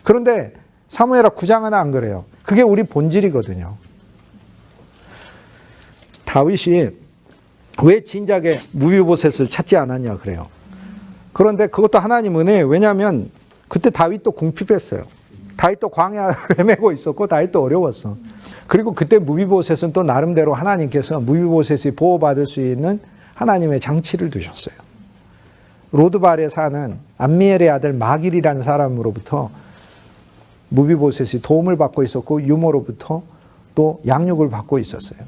그런데 사무엘하 9장은 안 그래요. 그게 우리 본질이거든요. 다윗이 왜 진작에 무비보셋을 찾지 않았냐 그래요. 그런데 그것도 하나님 은혜예요. 왜냐하면 그때 다윗도 궁핍했어요. 다윗도 광야를 헤매고 있었고 다윗도 어려웠어. 그리고 그때 무비보셋은 또 나름대로 하나님께서 무비보셋이 보호받을 수 있는 하나님의 장치를 두셨어요. 로드발에 사는 암미엘의 아들 마길이라는 사람으로부터 무비보셋이 도움을 받고 있었고 유모로부터 또 양육을 받고 있었어요.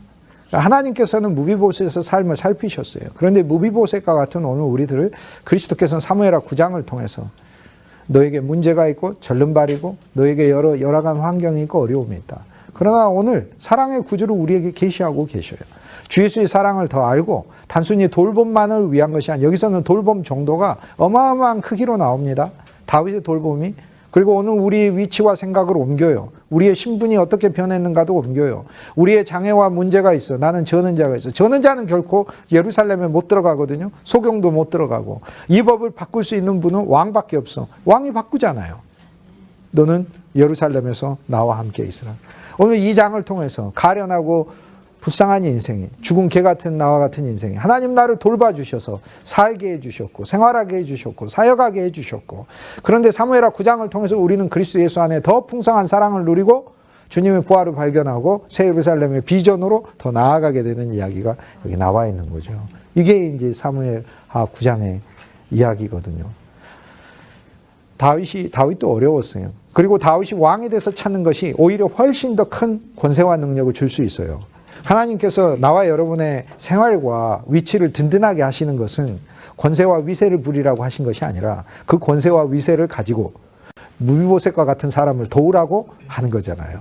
하나님께서는 무비보셋의 삶을 살피셨어요. 그런데 무비보셋과 같은 오늘 우리들을 그리스도께서는 사무엘하 9장을 통해서 너에게 문제가 있고 절름발이고 너에게 여러간 환경이 있고 어려움이 있다. 그러나 오늘 사랑의 구주를 우리에게 계시하고 계셔요. 주 예수의 사랑을 더 알고 단순히 돌봄만을 위한 것이 아니라 여기서는 돌봄 정도가 어마어마한 크기로 나옵니다. 다윗의 돌봄이. 그리고 오늘 우리의 위치와 생각을 옮겨요. 우리의 신분이 어떻게 변했는가도 옮겨요. 우리의 장애와 문제가 있어. 나는 전은자가 있어. 전은자는 결코 예루살렘에 못 들어가거든요. 소경도 못 들어가고. 이 법을 바꿀 수 있는 분은 왕밖에 없어. 왕이 바꾸잖아요. 너는 예루살렘에서 나와 함께 있으라. 오늘 이 장을 통해서 가련하고 불쌍한 인생이, 죽은 개 같은 나와 같은 인생이 하나님 나를 돌봐주셔서 살게 해주셨고 생활하게 해주셨고 사역하게 해주셨고, 그런데 사무엘하 9장을 통해서 우리는 그리스도 예수 안에 더 풍성한 사랑을 누리고 주님의 부활을 발견하고 새 예루살렘의 비전으로 더 나아가게 되는 이야기가 여기 나와 있는 거죠. 이게 이제 사무엘하 9장의 이야기거든요. 다윗도 어려웠어요. 그리고 다윗이 왕에 대해서 찾는 것이 오히려 훨씬 더 큰 권세와 능력을 줄 수 있어요. 하나님께서 나와 여러분의 생활과 위치를 든든하게 하시는 것은 권세와 위세를 부리라고 하신 것이 아니라 그 권세와 위세를 가지고 무비보셋과 같은 사람을 도우라고 하는 거잖아요.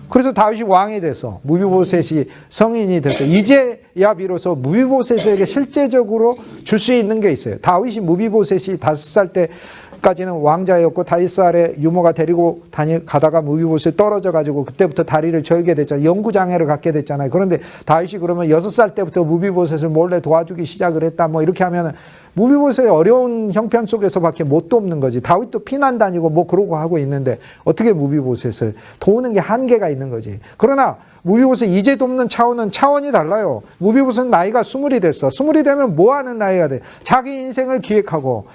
그래서 다윗이 왕이 돼서 무비보셋이 성인이 돼서 이제야 비로소 무비보셋에게 실제적으로 줄 수 있는 게 있어요. 다윗이 무비보셋이 5살 때까지는 왕자였고 다윗 아래 유모가 데리고 가다가 무비보셋이 떨어져 가지고 그때부터 다리를 절게 됐잖아요. 영구장애를 갖게 됐잖아요. 그런데 다윗이 그러면 6살 때부터 무비보셋을 몰래 도와주기 시작을 했다. 뭐 이렇게 하면 무비보셋의 어려운 형편 속에서밖에 못 돕는 거지. 다윗도 피난 다니고 뭐 그러고 하고 있는데 어떻게 무비보셋을 도우는 게 한계가 있는 거지. 그러나 무비보셋 이제 돕는 차원이 달라요. 무비보셋은 나이가 20이 됐어. 20이 되면 뭐 하는 나이가 돼? 자기 인생을 기획하고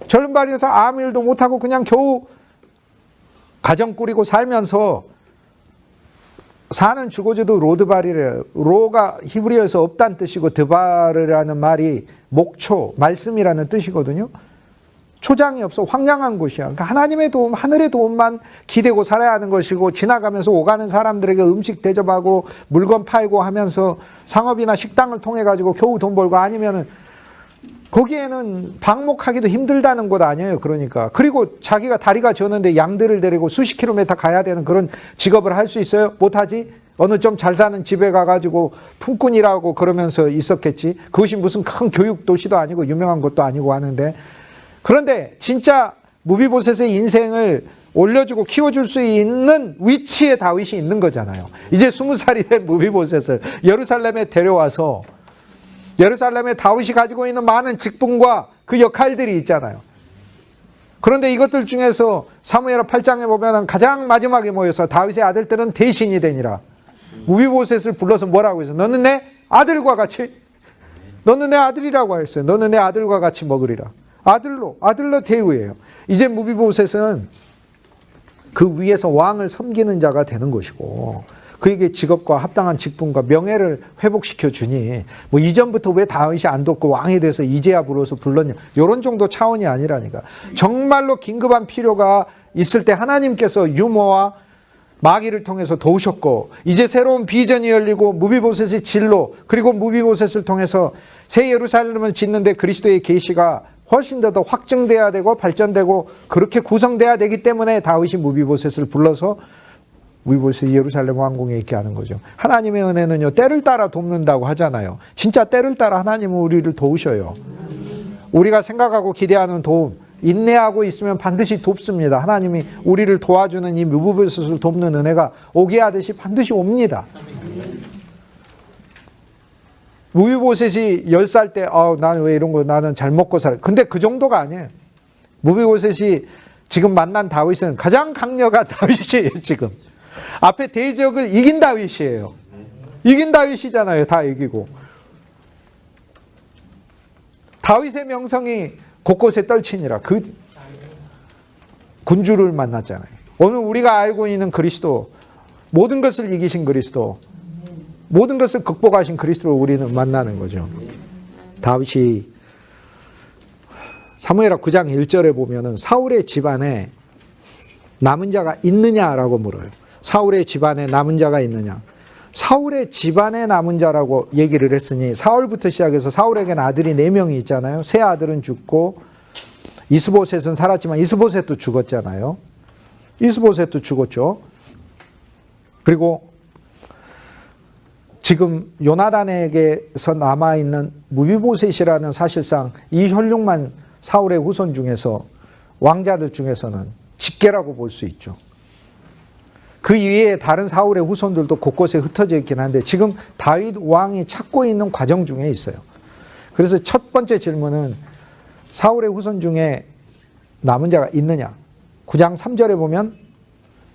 절름발이어서 아무 일도 못하고 그냥 겨우 가정 꾸리고 살면서 사는 주거지도 로드발이래요. 로가 히브리어에서 없다는 뜻이고 드바르라는 말이 목초, 말씀이라는 뜻이거든요. 초장이 없어 황량한 곳이야. 그러니까 하나님의 도움, 하늘의 도움만 기대고 살아야 하는 것이고 지나가면서 오가는 사람들에게 음식 대접하고 물건 팔고 하면서 상업이나 식당을 통해 가지고 겨우 돈 벌고 아니면은 거기에는 방목하기도 힘들다는 곳 아니에요. 그러니까. 그리고 자기가 다리가 저는데 양들을 데리고 수십 킬로미터 가야 되는 그런 직업을 할 수 있어요? 못하지? 어느 좀 잘 사는 집에 가가지고 품꾼이라고 그러면서 있었겠지. 그것이 무슨 큰 교육 도시도 아니고 유명한 것도 아니고 하는데, 그런데 진짜 무비보셋의 인생을 올려주고 키워줄 수 있는 위치에 다윗이 있는 거잖아요. 이제 20살이 된 무비보셋을 예루살렘에 데려와서 예루살렘에 다윗이 가지고 있는 많은 직분과 그 역할들이 있잖아요. 그런데 이것들 중에서 사무엘하 8장에 보면 가장 마지막에 모여서 다윗의 아들들은 대신이 되니라. 무비보셋을 불러서 뭐라고 해서 너는 내 아들과 같이, 너는 내 아들이라고 했어요. 너는 내 아들과 같이 먹으리라. 아들로 대우해요. 이제 무비보셋은 그 위에서 왕을 섬기는 자가 되는 것이고 그에게 직업과 합당한 직분과 명예를 회복시켜 주니 뭐 이전부터 왜 다윗이 안 돕고 왕에 대해서 이제야 불러서 불렀냐 이런 정도 차원이 아니라니까. 정말로 긴급한 필요가 있을 때 하나님께서 유모와 마귀를 통해서 도우셨고 이제 새로운 비전이 열리고 무비보셋의 진로 그리고 무비보셋을 통해서 새 예루살렘을 짓는데 그리스도의 계시가 훨씬 더 확증돼야 되고 발전되고 그렇게 구성돼야 되기 때문에 다윗이 무비보셋을 불러서 무비보셋이 예루살렘 왕궁에 있게 하는 거죠. 하나님의 은혜는요 때를 따라 돕는다고 하잖아요. 진짜 때를 따라 하나님은 우리를 도우셔요. 우리가 생각하고 기대하는 도움, 인내하고 있으면 반드시 돕습니다. 하나님이 우리를 도와주는 이 무비보셋을 돕는 은혜가 오게 하듯이 반드시 옵니다. 무비보셋이 10살 때 나는 왜 이런 거 나는 잘 먹고 살아. 근데 그 정도가 아니에요. 무비보셋이 지금 만난 다윗은 가장 강력한 다윗이에요. 지금 앞에 대적을 이긴 다윗이에요. 이긴 다윗이잖아요. 다 이기고. 다윗의 명성이 곳곳에 떨치니라. 그 군주를 만났잖아요. 오늘 우리가 알고 있는 그리스도, 모든 것을 이기신 그리스도, 모든 것을 극복하신 그리스도를 우리는 만나는 거죠. 다윗이 사무엘하 9장 1절에 보면은 사울의 집안에 남은 자가 있느냐라고 물어요. 사울의 집안에 남은 자가 있느냐. 사울의 집안에 남은 자라고 얘기를 했으니 사울부터 시작해서 사울에게는 아들이 4명이 있잖아요. 세 아들은 죽고 이스보셋은 살았지만 이스보셋도 죽었잖아요. 이스보셋도 죽었죠. 그리고 지금 요나단에게서 남아있는 무비보셋이라는 사실상 이 혈육만 사울의 후손 중에서 왕자들 중에서는 직계라고 볼 수 있죠. 그 이외에 다른 사울의 후손들도 곳곳에 흩어져 있긴 한데 지금 다윗 왕이 찾고 있는 과정 중에 있어요. 그래서 첫 번째 질문은 사울의 후손 중에 남은 자가 있느냐. 9장 3절에 보면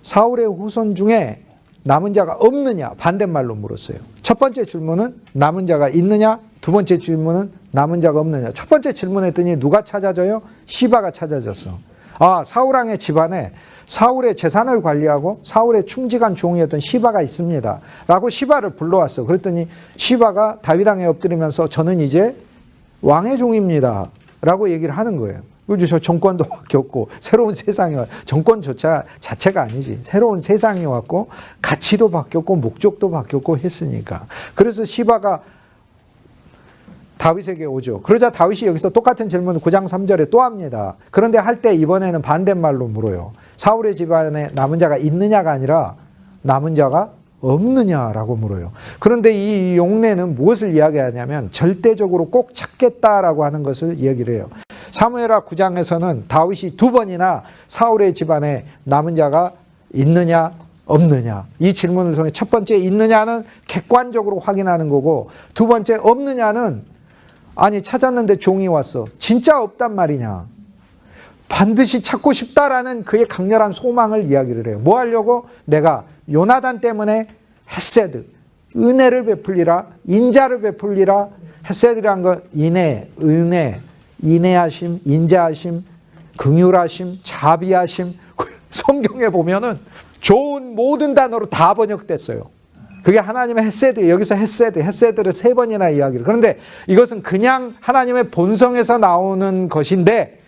사울의 후손 중에 남은 자가 없느냐 반대말로 물었어요. 첫 번째 질문은 남은 자가 있느냐, 두 번째 질문은 남은 자가 없느냐. 첫 번째 질문했더니 누가 찾아져요? 시바가 찾아졌어. 사울 왕의 집안에 사울의 재산을 관리하고 사울의 충직한 종이었던 시바가 있습니다 라고 시바를 불러왔어. 그랬더니 시바가 다윗 왕에 엎드리면서 저는 이제 왕의 종입니다 라고 얘기를 하는 거예요. 그래서 정권도 바뀌었고 새로운 세상이 왔고, 정권조차 자체가 아니지, 새로운 세상이 왔고 가치도 바뀌었고 목적도 바뀌었고 했으니까. 그래서 시바가 다윗에게 오죠. 그러자 다윗이 여기서 똑같은 질문을 9장 3절에 또 합니다. 그런데 할 때 이번에는 반대말로 물어요. 사울의 집안에 남은 자가 있느냐가 아니라 남은 자가 없느냐라고 물어요. 그런데 이 용례는 무엇을 이야기하냐면 절대적으로 꼭 찾겠다라고 하는 것을 이야기를 해요. 사무엘하 9장에서는 다윗이 2번이나 사울의 집안에 남은 자가 있느냐 없느냐 이 질문을 통해 첫 번째 있느냐는 객관적으로 확인하는 거고, 두 번째 없느냐는 아니 찾았는데 종이 왔어, 진짜 없단 말이냐, 반드시 찾고 싶다라는 그의 강렬한 소망을 이야기를 해요. 뭐 하려고? 내가 요나단 때문에 헤세드, 은혜를 베풀리라, 인자를 베풀리라. 헤세드란 건 인애, 은혜, 인애하심, 인자하심, 긍휼하심, 자비하심. 성경에 보면은 좋은 모든 단어로 다 번역됐어요. 그게 하나님의 헤세드, 여기서 헤세드를 3번이나 이야기를. 그런데 이것은 그냥 하나님의 본성에서 나오는 것인데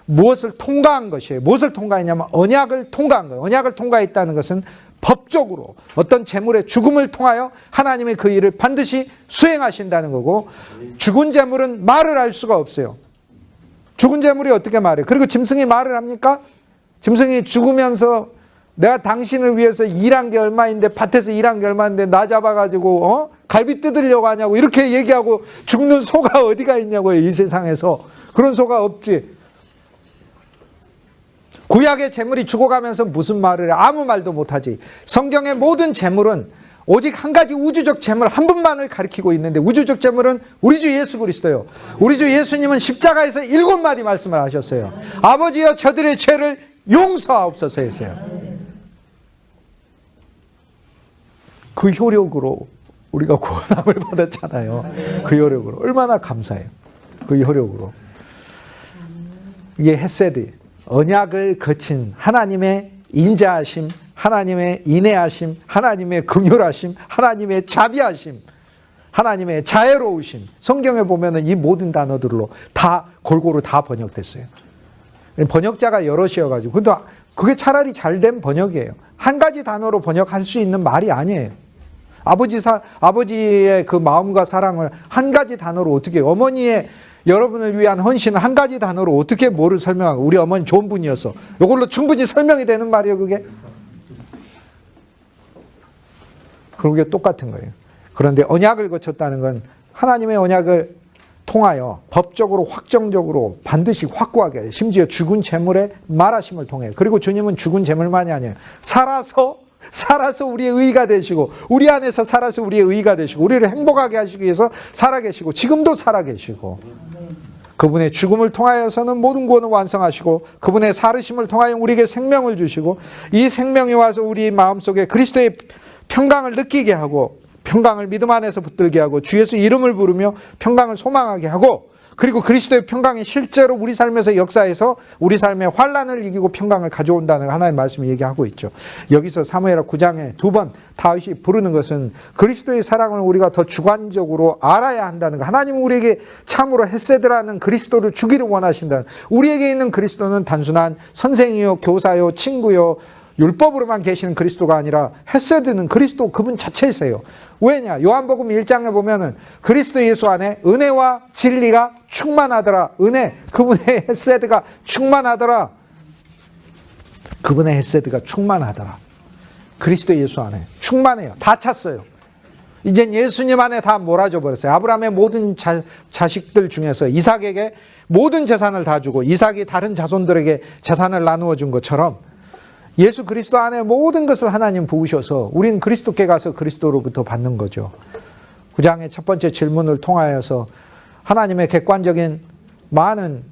무엇을 통과한 것이에요. 무엇을 통과했냐면 언약을 통과한 거예요. 언약을 통과했다는 것은 법적으로 어떤 재물의 죽음을 통하여 하나님의 그 일을 반드시 수행하신다는 거고, 죽은 재물은 말을 할 수가 없어요. 죽은 재물이 어떻게 말해요? 그리고 짐승이 말을 합니까? 짐승이 죽으면서 내가 당신을 위해서 일한 게 얼마인데, 밭에서 일한 게 얼마인데 나 잡아가지고 갈비 뜯으려고 하냐고 이렇게 얘기하고 죽는 소가 어디가 있냐고요. 이 세상에서 그런 소가 없지. 구약의 재물이 죽어가면서 무슨 말을 해? 아무 말도 못하지. 성경의 모든 재물은 오직 한 가지 우주적 재물 한 분만을 가리키고 있는데, 우주적 재물은 우리 주 예수 그리스도예요. 우리 주 예수님은 십자가에서 7마디 말씀을 하셨어요. 아버지여 저들의 죄를 용서하옵소서 했어요. 그 효력으로 우리가 구원함을 받았잖아요. 그 효력으로. 얼마나 감사해요. 그 효력으로. 이게 헤세드, 언약을 거친 하나님의 인자하심, 하나님의 인애하심, 하나님의 긍휼하심, 하나님의 자비하심, 하나님의 자애로우심. 성경에 보면은 이 모든 단어들로 다 골고루 다 번역됐어요. 번역자가 여럿이어가지고. 근데 그게 차라리 잘된 번역이에요. 한 가지 단어로 번역할 수 있는 말이 아니에요. 아버지의 그 마음과 사랑을 한 가지 단어로 어떻게, 어머니의 여러분을 위한 헌신을 한 가지 단어로 어떻게 뭐를 설명하고, 우리 어머니 좋은 분이어서 이걸로 충분히 설명이 되는 말이에요, 그게? 그게 똑같은 거예요. 그런데 언약을 거쳤다는 건 하나님의 언약을 통하여 법적으로 확정적으로 반드시 확고하게, 심지어 죽은 재물의 말하심을 통해. 그리고 주님은 죽은 재물만이 아니에요. 살아서 살아서 우리의 의가 되시고 우리 안에서 살아서 우리의 의가 되시고 우리를 행복하게 하시기 위해서 살아계시고 지금도 살아계시고 그분의 죽음을 통하여서는 모든 구원을 완성하시고 그분의 살으심을 통하여 우리에게 생명을 주시고 이 생명이 와서 우리 마음속에 그리스도의 평강을 느끼게 하고 평강을 믿음 안에서 붙들게 하고 주 예수 이름을 부르며 평강을 소망하게 하고 그리고 그리스도의 평강이 실제로 우리 삶에서 역사해서 우리 삶의 환난을 이기고 평강을 가져온다는 하나님의 말씀을 얘기하고 있죠. 여기서 사무엘하 9장에 두 번 다윗이 부르는 것은 그리스도의 사랑을 우리가 더 주관적으로 알아야 한다는 거. 하나님은 우리에게 참으로 헤세드라는 그리스도를 주기를 원하신다는, 우리에게 있는 그리스도는 단순한 선생이요 교사요 친구요 율법으로만 계시는 그리스도가 아니라 헤세드는 그리스도 그분 자체이세요. 왜냐? 요한복음 1장에 보면은 그리스도 예수 안에 은혜와 진리가 충만하더라. 은혜, 그분의 헤세드가 충만하더라. 그분의 헤세드가 충만하더라. 그리스도 예수 안에 충만해요. 다 찼어요. 이젠 예수님 안에 다 몰아줘 버렸어요. 아브라함의 모든 자식들 중에서 이삭에게 모든 재산을 다 주고 이삭이 다른 자손들에게 재산을 나누어 준 것처럼 예수 그리스도 안에 모든 것을 하나님 부으셔서 우리는 그리스도께 가서 그리스도로부터 받는 거죠. 9장의 첫 번째 질문을 통하여서 하나님의 객관적인 많은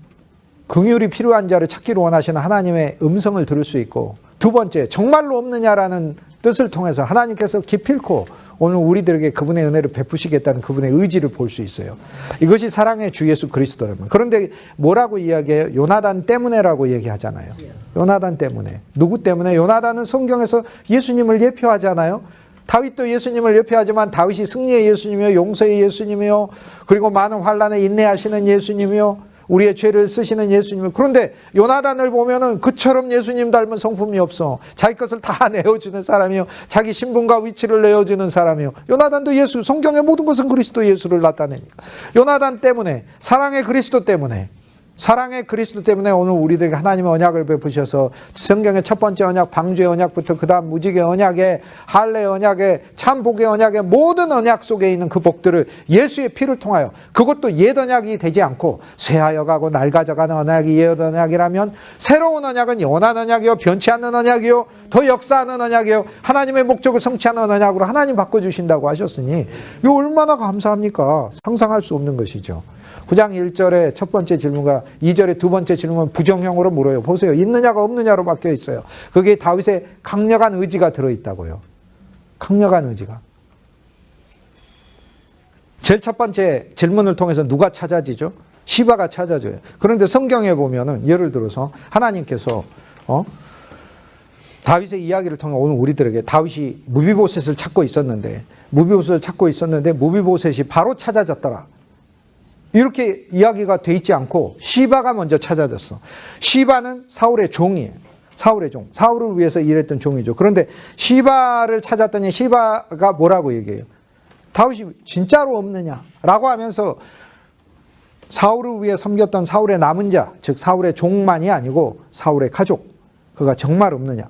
긍휼이 필요한 자를 찾기를 원하시는 하나님의 음성을 들을 수 있고, 두 번째 정말로 없느냐라는 뜻을 통해서 하나님께서 기필코 오늘 우리들에게 그분의 은혜를 베푸시겠다는 그분의 의지를 볼 수 있어요. 이것이 사랑의 주 예수 그리스도라면. 그런데 뭐라고 이야기해요? 요나단 때문에라고 얘기하잖아요. 요나단 때문에. 누구 때문에? 요나단은 성경에서 예수님을 예표하잖아요. 다윗도 예수님을 예표하지만 다윗이 승리의 예수님이요 용서의 예수님이요 그리고 많은 환난에 인내하시는 예수님이요 우리의 죄를 쓰시는 예수님. 그런데 요나단을 보면은 그처럼 예수님 닮은 성품이 없어. 자기 것을 다 내어주는 사람이요, 자기 신분과 위치를 내어주는 사람이요. 요나단도 예수, 성경의 모든 것은 그리스도 예수를 나타내니까. 요나단 때문에, 사랑의 그리스도 때문에, 사랑의 그리스도 때문에 오늘 우리들에게 하나님의 언약을 베푸셔서 성경의 첫 번째 언약, 방주의 언약부터 그 다음 무지개 언약에, 할례 언약에, 참복의 언약에 모든 언약 속에 있는 그 복들을 예수의 피를 통하여, 그것도 옛 언약이 되지 않고 쇠하여 가고 낡아져가는 언약이 옛 언약이라면 새로운 언약은 영원한 언약이요 변치 않는 언약이요 더 역사하는 언약이요 하나님의 목적을 성취하는 언약으로 하나님 바꿔주신다고 하셨으니 이거 얼마나 감사합니까? 상상할 수 없는 것이죠. 9장 1절의 첫 번째 질문과 2절의 두 번째 질문은 부정형으로 물어요. 보세요. 있느냐가 없느냐로 바뀌어 있어요. 거기에 다윗의 강력한 의지가 들어있다고요. 강력한 의지가. 제일 첫 번째 질문을 통해서 누가 찾아지죠? 시바가 찾아져요. 그런데 성경에 보면은 예를 들어서 하나님께서 다윗의 이야기를 통해 오늘 우리들에게 다윗이 무비보셋을 찾고 있었는데 무비보셋이 바로 찾아졌더라. 이렇게 이야기가 돼 있지 않고 시바가 먼저 찾아졌어. 시바는 사울의 종이에요. 사울의 종. 사울을 위해서 일했던 종이죠. 그런데 시바를 찾았더니 시바가 뭐라고 얘기해요? 다윗이 진짜로 없느냐? 라고 하면서 사울을 위해 섬겼던 사울의 남은 자, 즉 사울의 종만이 아니고 사울의 가족, 그가 정말 없느냐?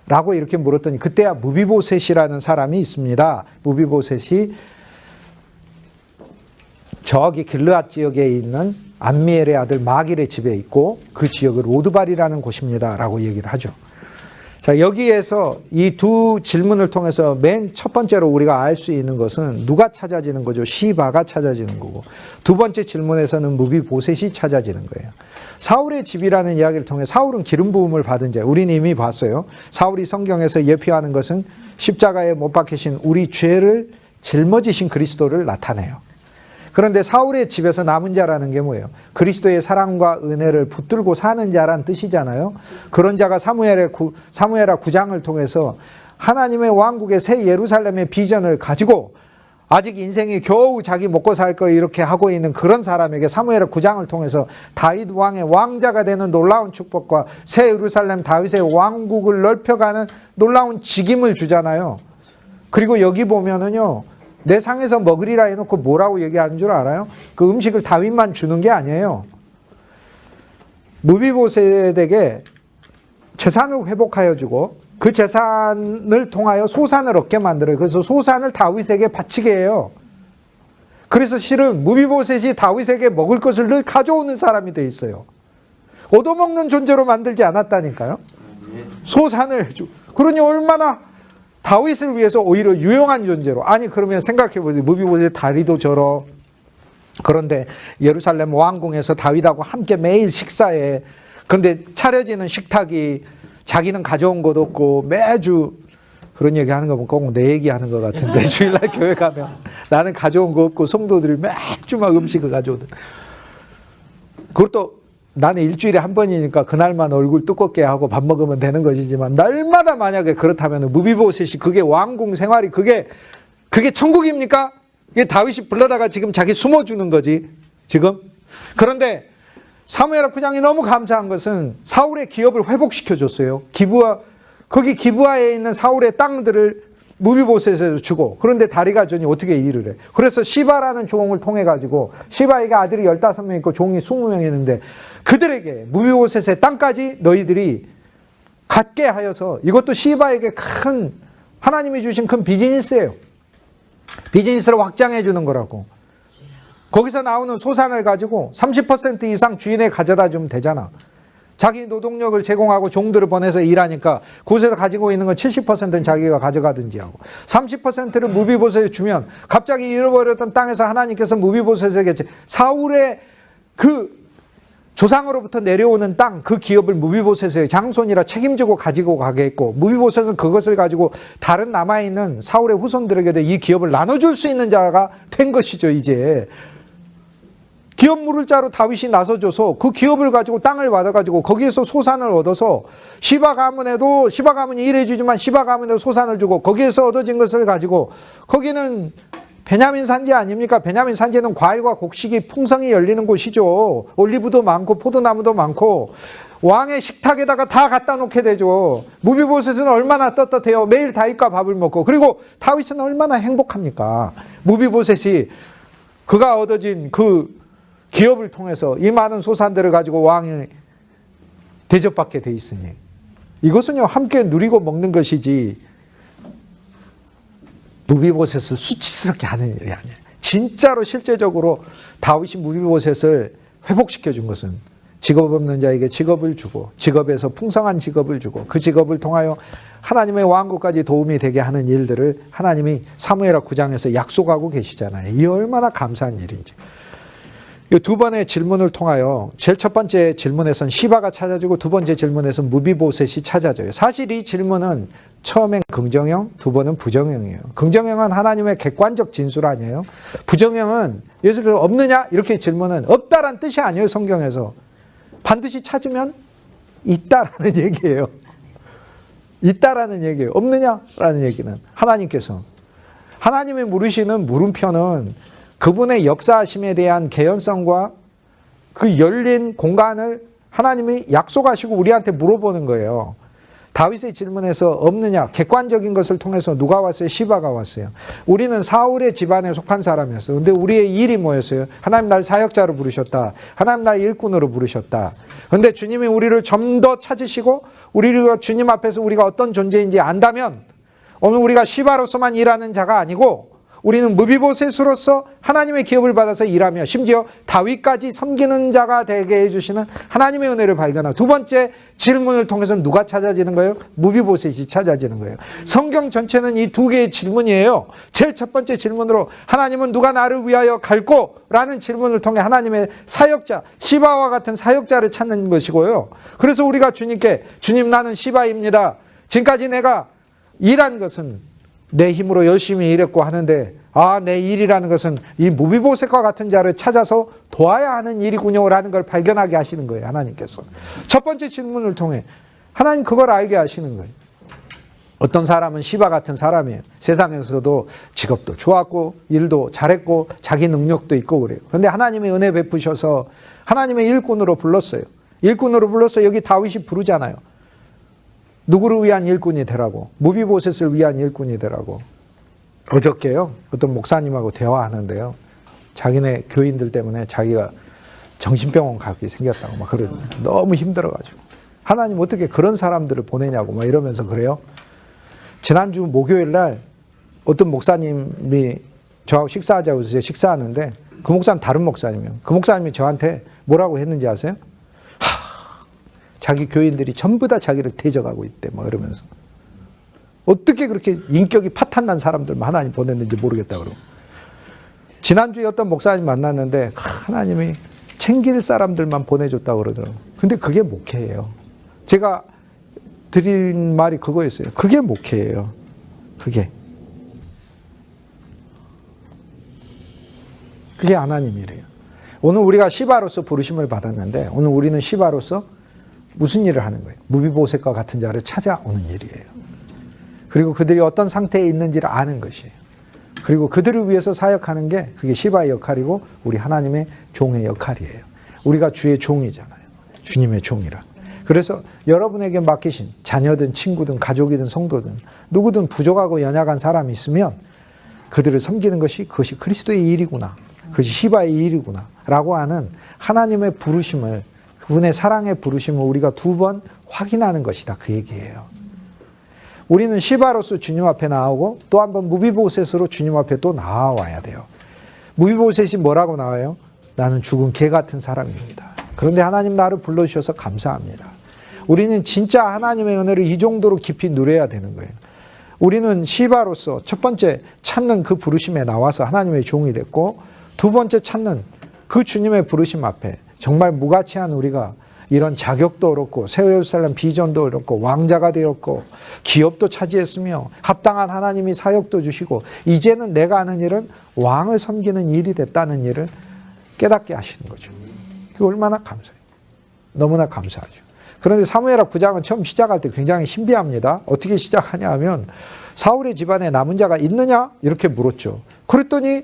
라고 이렇게 물었더니 그때야 무비보셋이라는 사람이 있습니다. 무비보셋이 저기 길르앗 지역에 있는 암미엘의 아들 마길의 집에 있고 그 지역은 로드발이라는 곳입니다 라고 얘기를 하죠. 자, 여기에서 이 두 질문을 통해서 맨 첫 번째로 우리가 알 수 있는 것은 누가 찾아지는 거죠? 시바가 찾아지는 거고, 두 번째 질문에서는 무비보셋이 찾아지는 거예요. 사울의 집이라는 이야기를 통해 사울은 기름 부음을 받은 자, 우리는 이미 봤어요. 사울이 성경에서 예표하는 것은 십자가에 못 박히신 우리 죄를 짊어지신 그리스도를 나타내요. 그런데 사울의 집에서 남은 자라는 게 뭐예요? 그리스도의 사랑과 은혜를 붙들고 사는 자란 뜻이잖아요. 그런 자가 사무엘하 9장을 통해서 하나님의 왕국의 새 예루살렘의 비전을 가지고 아직 인생이 겨우 자기 먹고 살 거 이렇게 하고 있는 그런 사람에게 사무엘하 9장을 통해서 다윗 왕의 왕자가 되는 놀라운 축복과 새 예루살렘 다윗의 왕국을 넓혀가는 놀라운 직임을 주잖아요. 그리고 여기 보면은요, 내 상에서 먹으리라 해놓고 뭐라고 얘기하는 줄 알아요? 그 음식을 다윗만 주는 게 아니에요. 무비보셋에게 재산을 회복하여 주고 그 재산을 통하여 소산을 얻게 만들어요. 그래서 소산을 다윗에게 바치게 해요. 그래서 실은 무비보셋이 다윗에게 먹을 것을 늘 가져오는 사람이 돼 있어요. 얻어먹는 존재로 만들지 않았다니까요. 소산을 해주고. 그러니 얼마나 다윗을 위해서 오히려 유용한 존재로. 아니 그러면 생각해보세요. 무비보셋 다리도 저러. 그런데 예루살렘 왕궁에서 다윗하고 함께 매일 식사해. 그런데 차려지는 식탁이 자기는 가져온 것 없고 매주 그런 얘기 하는 거 보면 꼭 내 얘기 하는 것 같은데 주일날 교회 가면 나는 가져온 거 없고 성도들이 매주 막 음식을 가져오는. 그것도 나는 일주일에 한 번이니까 그날만 얼굴 두껍게 하고 밥 먹으면 되는 것이지만 날마다 만약에 그렇다면 무비보셋이 그게 왕궁 생활이 그게 천국입니까? 이게 다윗이 불러다가 지금 자기 숨어주는 거지 지금. 그런데 사무엘 부장이 너무 감사한 것은 사울의 기업을 회복시켜줬어요. 거기 기브아에 있는 사울의 땅들을 무비보셋에서 주고. 그런데 다리가 전이 어떻게 일을 해. 그래서 시바라는 종을 통해 가지고 시바에게 아들이 15명 있고 종이 20명 있는데 그들에게 무비보셋의 땅까지 너희들이 갖게 하여서, 이것도 시바에게 큰 하나님이 주신 큰 비즈니스예요. 비즈니스를 확장해 주는 거라고. 거기서 나오는 소산을 가지고 30% 이상 주인에 가져다 주면 되잖아. 자기 노동력을 제공하고 종들을 보내서 일하니까 그곳에서 가지고 있는 건 70%는 자기가 가져가든지 하고 30%를 무비보셋에 주면 갑자기 잃어버렸던 땅에서 하나님께서 무비보셋에게 사울의 그 조상으로부터 내려오는 땅, 그 기업을 무비보셋의 장손이라 책임지고 가지고 가게 했고, 무비보셋은 그것을 가지고 다른 남아있는 사울의 후손들에게도 이 기업을 나눠줄 수 있는 자가 된 것이죠. 이제 기업 물을 자로 다윗이 나서줘서 그 기업을 가지고 땅을 받아가지고 거기에서 소산을 얻어서 시바 가문이 일해주지만 시바 가문에도 소산을 주고 거기에서 얻어진 것을 가지고, 거기는 베냐민 산지 아닙니까? 베냐민 산지는 과일과 곡식이 풍성히 열리는 곳이죠. 올리브도 많고 포도나무도 많고 왕의 식탁에다가 다 갖다 놓게 되죠. 무비보셋은 얼마나 떳떳해요. 매일 다윗과 밥을 먹고. 그리고 다윗은 얼마나 행복합니까? 무비보셋이 그가 얻어진 그 기업을 통해서 이 많은 소산들을 가지고 왕이 대접받게 돼 있으니 이것은요 함께 누리고 먹는 것이지 무비보셋을 수치스럽게 하는 일이 아니에요. 진짜로 실제적으로 다윗이 무비보셋을 회복시켜 준 것은 직업 없는 자에게 직업을 주고 직업에서 풍성한 직업을 주고 그 직업을 통하여 하나님의 왕국까지 도움이 되게 하는 일들을 하나님이 사무엘하 9장에서 약속하고 계시잖아요. 이 얼마나 감사한 일인지. 이 두 번의 질문을 통하여 제일 첫 번째 질문에서는 시바가 찾아지고 두 번째 질문에서는 무비보셋이 찾아져요. 사실 이 질문은 처음엔 긍정형, 두 번은 부정형이에요. 긍정형은 하나님의 객관적 진술 아니에요. 부정형은 예를 들어 없느냐? 이렇게 질문은 없다란 뜻이 아니에요. 성경에서. 반드시 찾으면 있다라는 얘기예요. 있다라는 얘기예요. 없느냐라는 얘기는 하나님께서. 하나님의 물으시는 물음표는 그분의 역사하심에 대한 개연성과 그 열린 공간을 하나님이 약속하시고 우리한테 물어보는 거예요. 다윗의 질문에서 없느냐, 객관적인 것을 통해서 누가 왔어요? 시바가 왔어요. 우리는 사울의 집안에 속한 사람이었어요. 근데 우리의 일이 뭐였어요? 하나님 날 사역자로 부르셨다. 하나님 날 일꾼으로 부르셨다. 근데 주님이 우리를 좀 더 찾으시고 우리가 주님 앞에서 우리가 어떤 존재인지 안다면 오늘 우리가 시바로서만 일하는 자가 아니고 우리는 무비보셋으로서 하나님의 기업을 받아서 일하며 심지어 다윗까지 섬기는 자가 되게 해주시는 하나님의 은혜를 발견하고, 두 번째 질문을 통해서 누가 찾아지는 거예요? 무비보셋이 찾아지는 거예요. 성경 전체는 이 두 개의 질문이에요. 제일 첫 번째 질문으로 하나님은 누가 나를 위하여 갈고? 라는 질문을 통해 하나님의 사역자, 시바와 같은 사역자를 찾는 것이고요. 그래서 우리가 주님께 주님 나는 시바입니다. 지금까지 내가 일한 것은 내 힘으로 열심히 일했고 하는데 내 일이라는 것은 이 무비보셋과 같은 자를 찾아서 도와야 하는 일이군요 라는 걸 발견하게 하시는 거예요. 하나님께서 첫 번째 질문을 통해 하나님 그걸 알게 하시는 거예요. 어떤 사람은 시바 같은 사람이에요. 세상에서도 직업도 좋았고 일도 잘했고 자기 능력도 있고 그래요. 그런데 하나님의 은혜 베푸셔서 하나님의 일꾼으로 불렀어요. 일꾼으로 불러서 여기 다윗이 부르잖아요. 누구를 위한 일꾼이 되라고? 무비보셋을 위한 일꾼이 되라고. 어저께요 어떤 목사님하고 대화하는데요, 자기네 교인들 때문에 자기가 정신병원 가기 생겼다고 막 그러는 거예요. 너무 힘들어가지고 하나님 어떻게 그런 사람들을 보내냐고 막 이러면서 그래요. 지난주 목요일 날 어떤 목사님이 저하고 식사하자고 해서 식사하는데 그 목사님 다른 목사님이에요. 그 목사님이 저한테 뭐라고 했는지 아세요? 자기 교인들이 전부 다 자기를 대적하고 있대 막 이러면서. 어떻게 그렇게 인격이 파탄난 사람들만 하나님 보냈는지 모르겠다 그러고. 지난주에 어떤 목사님 만났는데 하나님이 챙길 사람들만 보내줬다고 그러더라고요. 근데 그게 목회예요. 제가 드린 말이 그거였어요. 그게 목회예요. 그게 하나님이래요. 오늘 우리가 시바로서 부르심을 받았는데 오늘 우리는 시바로서 무슨 일을 하는 거예요? 무비보셋과 같은 자를 찾아오는 일이에요. 그리고 그들이 어떤 상태에 있는지를 아는 것이에요. 그리고 그들을 위해서 사역하는 게 그게 시바의 역할이고 우리 하나님의 종의 역할이에요. 우리가 주의 종이잖아요. 주님의 종이라. 그래서 여러분에게 맡기신 자녀든 친구든 가족이든 성도든 누구든 부족하고 연약한 사람이 있으면 그들을 섬기는 것이 그것이 그리스도의 일이구나. 그것이 시바의 일이구나. 라고 하는 하나님의 부르심을 그분의 사랑의 부르심을 우리가 2번 확인하는 것이다. 그 얘기예요. 우리는 시바로서 주님 앞에 나오고 또 한 번 무비보셋으로 주님 앞에 또 나와야 돼요. 무비보셋이 뭐라고 나와요? 나는 죽은 개 같은 사람입니다. 그런데 하나님 나를 불러주셔서 감사합니다. 우리는 진짜 하나님의 은혜를 이 정도로 깊이 누려야 되는 거예요. 우리는 시바로서 첫 번째 찾는 그 부르심에 나와서 하나님의 종이 됐고 2번째 찾는 그 주님의 부르심 앞에 정말 무가치한 우리가 이런 자격도 얻었고 새 예루살렘 비전도 얻었고 왕자가 되었고 기업도 차지했으며 합당한 하나님이 사역도 주시고 이제는 내가 하는 일은 왕을 섬기는 일이 됐다는 일을 깨닫게 하시는 거죠. 그게 얼마나 감사해요. 너무나 감사하죠. 그런데 사무엘하 9장은 처음 시작할 때 굉장히 신비합니다. 어떻게 시작하냐 하면 사울의 집안에 남은 자가 있느냐? 이렇게 물었죠. 그랬더니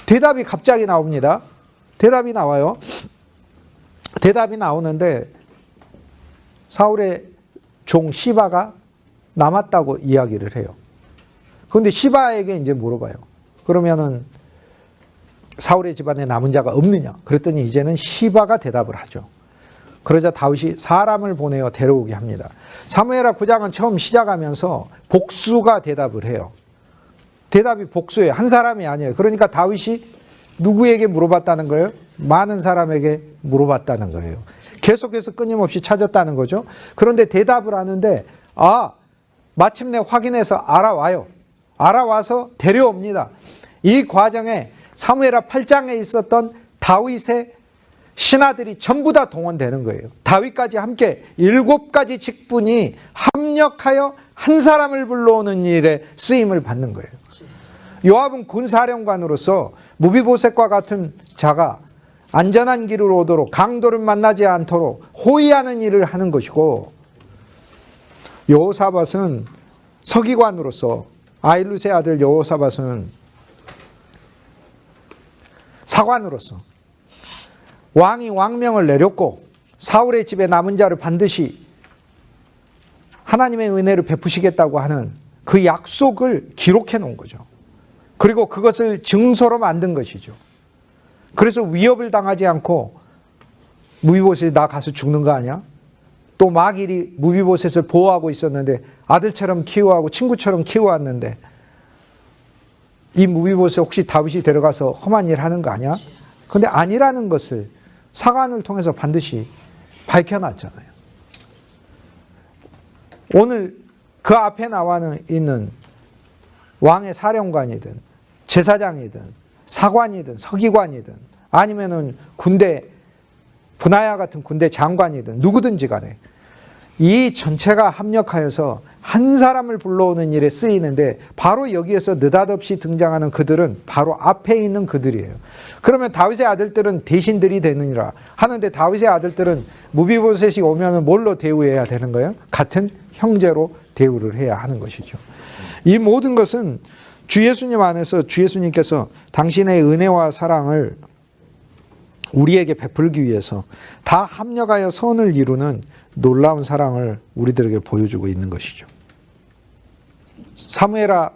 대답이 갑자기 나옵니다. 대답이 나와요. 대답이 나오는데 사울의 종 시바가 남았다고 이야기를 해요. 그런데 시바에게 이제 물어봐요. 그러면은 사울의 집안에 남은 자가 없느냐? 그랬더니 이제는 시바가 대답을 하죠. 그러자 다윗이 사람을 보내어 데려오게 합니다. 사무엘하 9장은 처음 시작하면서 복수가 대답을 해요. 대답이 복수예요. 한 사람이 아니에요. 그러니까 다윗이 누구에게 물어봤다는 거예요? 많은 사람에게 물어봤다는 거예요. 계속해서 끊임없이 찾았다는 거죠. 그런데 대답을 하는데 마침내 확인해서 알아와요. 알아와서 데려옵니다. 이 과정에 사무엘하 8장에 있었던 다윗의 신하들이 전부 다 동원되는 거예요. 다윗까지 함께 7가지 직분이 합력하여 한 사람을 불러오는 일에 쓰임을 받는 거예요. 요압은 군사령관으로서 무비보셋과 같은 자가 안전한 길을 오도록 강도를 만나지 않도록 호위하는 일을 하는 것이고 여호사밧은 서기관으로서 아일룻의 아들 여호사밧은 사관으로서 왕이 왕명을 내렸고 사울의 집에 남은 자를 반드시 하나님의 은혜를 베푸시겠다고 하는 그 약속을 기록해 놓은 거죠. 그리고 그것을 증서로 만든 것이죠. 그래서 위협을 당하지 않고 무비보셋이 나 가서 죽는 거 아니야? 또 마길이 무비보셋을 보호하고 있었는데 아들처럼 키워하고 친구처럼 키워왔는데 이 무비보셋 혹시 다윗이 데려가서 험한 일 하는 거 아니야? 근데 아니라는 것을 사관을 통해서 반드시 밝혀놨잖아요. 오늘 그 앞에 나와 있는 왕의 사령관이든 제사장이든 사관이든 서기관이든 아니면은 군대 분하야 같은 군대 장관이든 누구든지 간에 이 전체가 합력하여서 한 사람을 불러오는 일에 쓰이는데 바로 여기에서 느닷없이 등장하는 그들은 바로 앞에 있는 그들이에요. 그러면 다윗의 아들들은 대신들이 되느니라 하는데 다윗의 아들들은 무비보셋이 오면 뭘로 대우해야 되는 거예요? 같은 형제로 대우를 해야 하는 것이죠. 이 모든 것은 주 예수님 안에서 주 예수님께서 당신의 은혜와 사랑을 우리에게 베풀기 위해서 다 합력하여 선을 이루는 놀라운 사랑을 우리들에게 보여주고 있는 것이죠. 사무엘하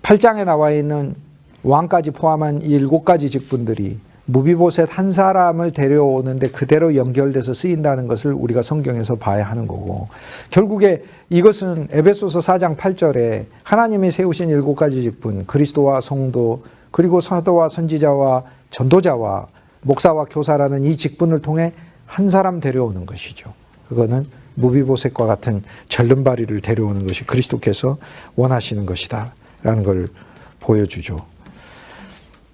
8장에 나와 있는 왕까지 포함한 7가지 직분들이 무비보셋 한 사람을 데려오는데 그대로 연결돼서 쓰인다는 것을 우리가 성경에서 봐야 하는 거고 결국에 이것은 에베소서 4장 8절에 하나님이 세우신 7가지 직분 그리스도와 성도 그리고 사도와 선지자와 전도자와 목사와 교사라는 이 직분을 통해 한 사람 데려오는 것이죠. 그거는 무비보셋과 같은 절름발이를 데려오는 것이 그리스도께서 원하시는 것이다 라는 걸 보여주죠.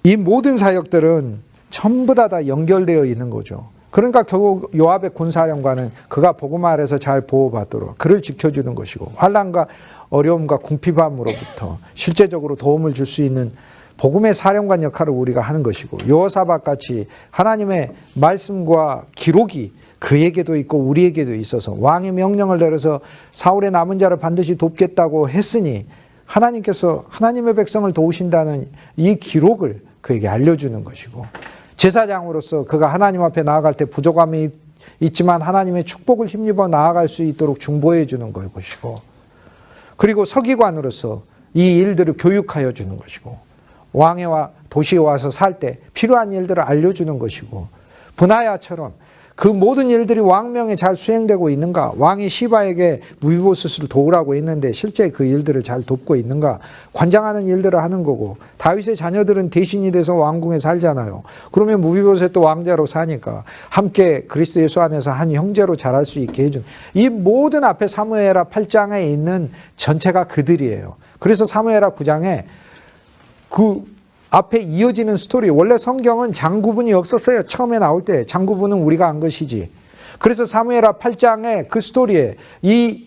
이 모든 사역들은 전부 다 연결되어 있는 거죠. 그러니까 결국 요압의 군사령관은 그가 복음 아래서 잘 보호받도록 그를 지켜주는 것이고, 환난과 어려움과 궁핍함으로부터 실제적으로 도움을 줄 수 있는 복음의 사령관 역할을 우리가 하는 것이고, 여호사밧 같이 하나님의 말씀과 기록이 그에게도 있고 우리에게도 있어서 왕의 명령을 내려서 사울의 남은 자를 반드시 돕겠다고 했으니 하나님께서 하나님의 백성을 도우신다는 이 기록을 그에게 알려주는 것이고, 제사장으로서 그가 하나님 앞에 나아갈 때 부족함이 있지만 하나님의 축복을 힘입어 나아갈 수 있도록 중보해 주는 것이고, 그리고 서기관으로서 이 일들을 교육하여 주는 것이고, 왕에와 도시에 와서 살 때 필요한 일들을 알려주는 것이고, 브나야처럼 그 모든 일들이 왕명에 잘 수행되고 있는가, 왕이 시바에게 무비보셋을 도우라고 했는데 실제 그 일들을 잘 돕고 있는가, 관장하는 일들을 하는 거고, 다윗의 자녀들은 대신이 돼서 왕궁에 살잖아요. 그러면 무비보셋도 왕자로 사니까 함께 그리스도 예수 안에서 한 형제로 자랄 수 있게 해준, 이 모든 앞에 사무엘하 8장에 있는 전체가 그들이에요. 그래서 사무엘하 9장에 그 앞에 이어지는 스토리, 원래 성경은 장구분이 없었어요. 처음에 나올 때 장구분은 우리가 한 것이지. 그래서 사무엘하 8장에 그 스토리에 이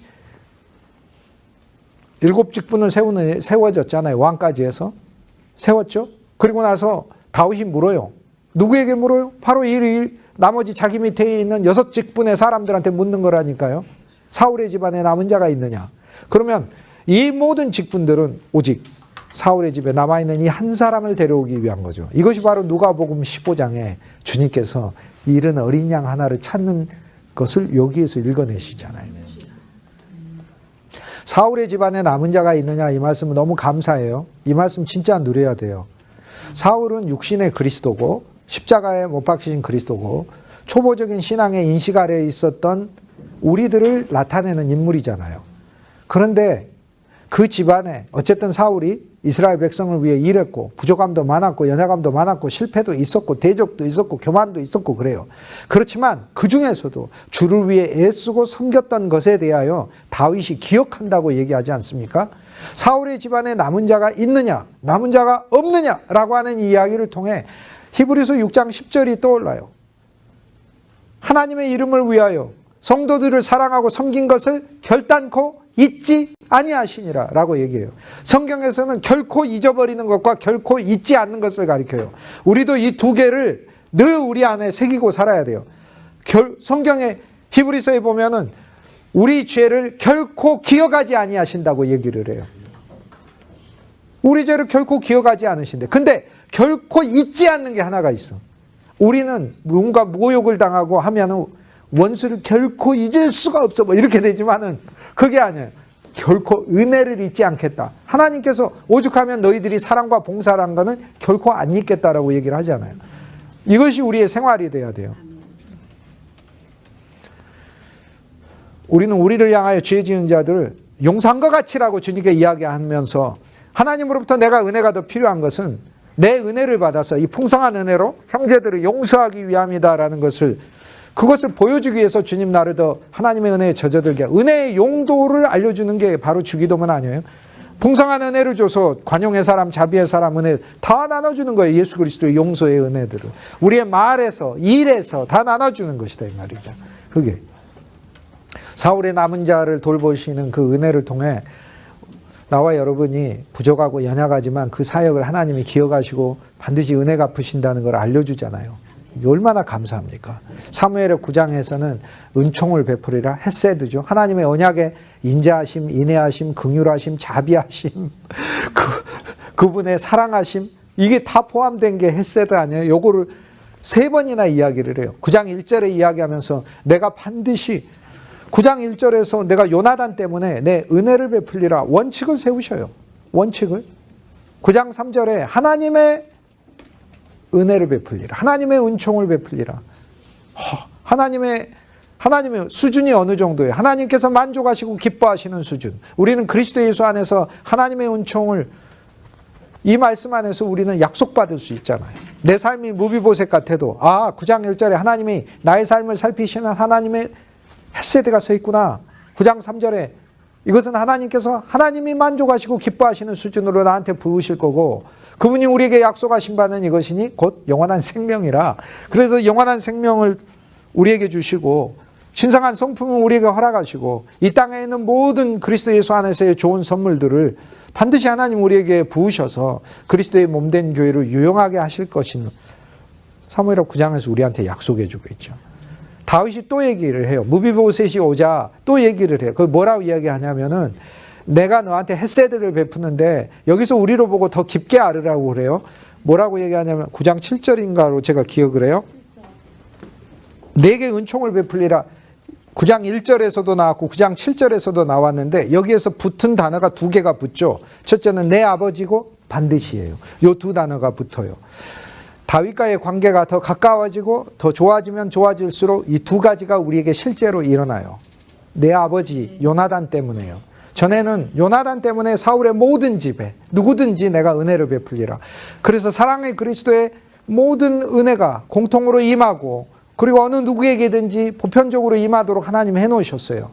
7직분을 세워졌잖아요. 왕까지 해서 세웠죠. 그리고 나서 다윗이 물어요. 누구에게 물어요? 바로 이 나머지 자기 밑에 있는 6직분의 사람들한테 묻는 거라니까요. 사울의 집안에 남은 자가 있느냐. 그러면 이 모든 직분들은 오직 사울의 집에 남아있는 이 한 사람을 데려오기 위한 거죠. 이것이 바로 누가복음 15장에 주님께서 잃은 어린 양 하나를 찾는 것을 여기에서 읽어내시잖아요. 사울의 집안에 남은 자가 있느냐, 이 말씀은 너무 감사해요. 이 말씀 진짜 누려야 돼요. 사울은 육신의 그리스도고 십자가에 못 박히신 그리스도고 초보적인 신앙의 인식 아래에 있었던 우리들을 나타내는 인물이잖아요. 그런데 그 집안에 어쨌든 사울이 이스라엘 백성을 위해 일했고 부족함도 많았고 연약함도 많았고 실패도 있었고 대적도 있었고 교만도 있었고 그래요. 그렇지만 그 중에서도 주를 위해 애쓰고 섬겼던 것에 대하여 다윗이 기억한다고 얘기하지 않습니까? 사울의 집안에 남은 자가 있느냐 남은 자가 없느냐라고 하는 이야기를 통해 히브리서 6장 10절이 떠올라요. 하나님의 이름을 위하여 성도들을 사랑하고 섬긴 것을 결단코 잊지 아니하시니라 라고 얘기해요. 성경에서는 결코 잊어버리는 것과 결코 잊지 않는 것을 가리켜요. 우리도 이 두 개를 늘 우리 안에 새기고 살아야 돼요. 성경의 히브리서에 보면은 우리 죄를 결코 기억하지 아니하신다고 얘기를 해요. 우리 죄를 결코 기억하지 않으신대. 근데 결코 잊지 않는 게 하나가 있어. 우리는 뭔가 모욕을 당하고 하면은 원수를 결코 잊을 수가 없어 뭐 이렇게 되지만은 그게 아니에요. 결코 은혜를 잊지 않겠다. 하나님께서 오죽하면 너희들이 사랑과 봉사를 한 거는 결코 안 잊겠다라고 얘기를 하잖아요. 이것이 우리의 생활이 돼야 돼요. 우리는 우리를 향하여 죄 지은 자들을 용서한 것 같이라고 주님께 이야기하면서 하나님으로부터 내가 은혜가 더 필요한 것은 내 은혜를 받아서 이 풍성한 은혜로 형제들을 용서하기 위함이다라는 것을 그것을 보여주기 위해서 주님 나를 더 하나님의 은혜에 젖어들게 은혜의 용도를 알려주는 게 바로 주기도문 아니에요? 풍성한 은혜를 줘서 관용의 사람, 자비의 사람 은혜 다 나눠주는 거예요. 예수 그리스도의 용서의 은혜들을 우리의 말에서 일에서 다 나눠주는 것이다 이 말이죠. 그게 사울의 남은 자를 돌보시는 그 은혜를 통해 나와 여러분이 부족하고 연약하지만 그 사역을 하나님이 기억하시고 반드시 은혜 갚으신다는 걸 알려주잖아요. 이게 얼마나 감사합니까? 사무엘의 9장에서는 은총을 베풀이라 헤세드죠. 하나님의 언약에 인자하심, 인애하심, 긍휼하심, 자비하심, 그분의 사랑하심 이게 다 포함된 게 헤세드 아니에요? 요거를 3번이나 이야기를 해요. 9장 1절에 이야기하면서 내가 반드시 9장 1절에서 내가 요나단 때문에 내 은혜를 베풀리라 원칙을 세우셔요. 원칙을. 9장 3절에 하나님의 은혜를 베풀리라. 하나님의 은총을 베풀리라. 하나님의 수준이 어느 정도예요? 하나님께서 만족하시고 기뻐하시는 수준. 우리는 그리스도 예수 안에서 하나님의 은총을 이 말씀 안에서 우리는 약속받을 수 있잖아요. 내 삶이 무비보셋 같아도 9장 1절에 하나님이 나의 삶을 살피시는 하나님의 헤세드가 서 있구나. 9장 3절에 이것은 하나님께서 하나님이 만족하시고 기뻐하시는 수준으로 나한테 부으실 거고 그분이 우리에게 약속하신 바는 이것이니 곧 영원한 생명이라. 그래서 영원한 생명을 우리에게 주시고 신성한 성품을 우리에게 허락하시고 이 땅에 있는 모든 그리스도 예수 안에서의 좋은 선물들을 반드시 하나님 우리에게 부으셔서 그리스도의 몸된 교회를 유용하게 하실 것인 사무엘하 9장에서 우리한테 약속해 주고 있죠. 다윗이 또 얘기를 해요. 무비보셋이 오자 또 얘기를 해요. 그 뭐라고 이야기하냐면은 내가 너한테 헤세드를 베푸는데 여기서 우리로 보고 더 깊게 알으라고 그래요. 뭐라고 얘기하냐면 9장 7절인가로 제가 기억을 해요. 내게 은총을 베풀리라. 9장 1절에서도 나왔고 9장 7절에서도 나왔는데 여기에서 붙은 단어가 두 개가 붙죠. 첫째는 내 아버지고 반드시예요. 이 두 단어가 붙어요. 다윗과의 관계가 더 가까워지고 더 좋아지면 좋아질수록 이 두 가지가 우리에게 실제로 일어나요. 내 아버지 요나단 때문에요. 전에는 요나단 때문에 사울의 모든 집에 누구든지 내가 은혜를 베풀리라. 그래서 사랑의 그리스도의 모든 은혜가 공통으로 임하고 그리고 어느 누구에게든지 보편적으로 임하도록 하나님이 해놓으셨어요.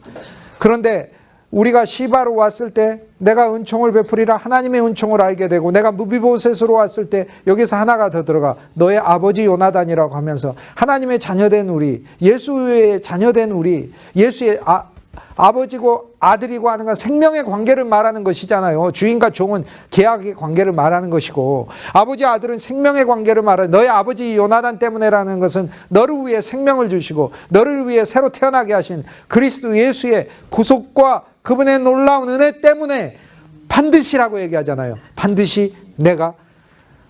그런데 우리가 시바로 왔을 때 내가 은총을 베풀이라 하나님의 은총을 알게 되고 내가 무비보셋으로 왔을 때 여기서 하나가 더 들어가 너의 아버지 요나단이라고 하면서 하나님의 자녀된 우리 예수의 자녀된 우리 예수의 아버지고 아들이고 하는 건 생명의 관계를 말하는 것이잖아요. 주인과 종은 계약의 관계를 말하는 것이고 아버지 아들은 생명의 관계를 말하는 너의 아버지 요나단 때문에라는 것은 너를 위해 생명을 주시고 너를 위해 새로 태어나게 하신 그리스도 예수의 구속과 그분의 놀라운 은혜 때문에 반드시라고 얘기하잖아요. 반드시 내가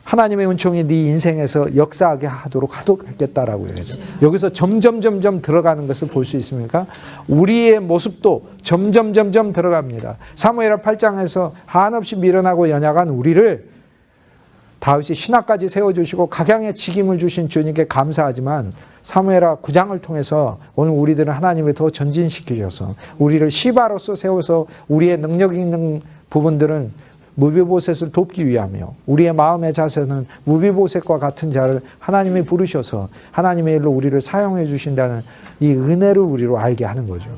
하나님의 은총이 네 인생에서 역사하게 하도록 하겠다라고 얘기하죠. 여기서 점점 들어가는 것을 볼 수 있습니까? 우리의 모습도 점점 들어갑니다. 사무엘하 8장에서 한없이 미련하고 연약한 우리를 다윗이 신하까지 세워주시고 각양의 직임을 주신 주님께 감사하지만 사무엘하 9장을 통해서 오늘 우리들은 하나님을 더 전진시키셔서 우리를 시바로서 세워서 우리의 능력 있는 부분들은 무비보셋을 돕기 위하며 우리의 마음의 자세는 무비보셋과 같은 자를 하나님이 부르셔서 하나님의 일로 우리를 사용해 주신다는 이 은혜를 우리로 알게 하는 거죠.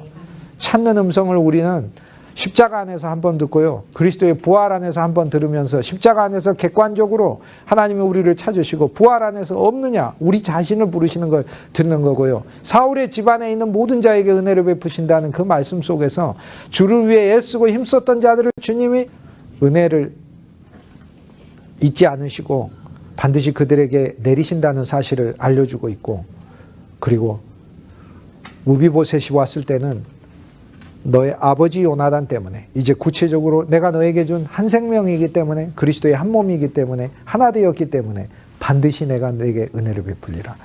찾는 음성을 우리는 십자가 안에서 한번 듣고요. 그리스도의 부활 안에서 한번 들으면서 십자가 안에서 객관적으로 하나님이 우리를 찾으시고 부활 안에서 없느냐 우리 자신을 부르시는 걸 듣는 거고요. 사울의 집안에 있는 모든 자에게 은혜를 베푸신다는 그 말씀 속에서 주를 위해 애쓰고 힘썼던 자들을 주님이 은혜를 잊지 않으시고 반드시 그들에게 내리신다는 사실을 알려주고 있고 그리고 무비보셋이 왔을 때는 너의 아버지 요나단 때문에 이제 구체적으로 내가 너에게 준 한 생명이기 때문에 그리스도의 한 몸이기 때문에 하나 되었기 때문에 반드시 내가 너에게 은혜를 베풀리라.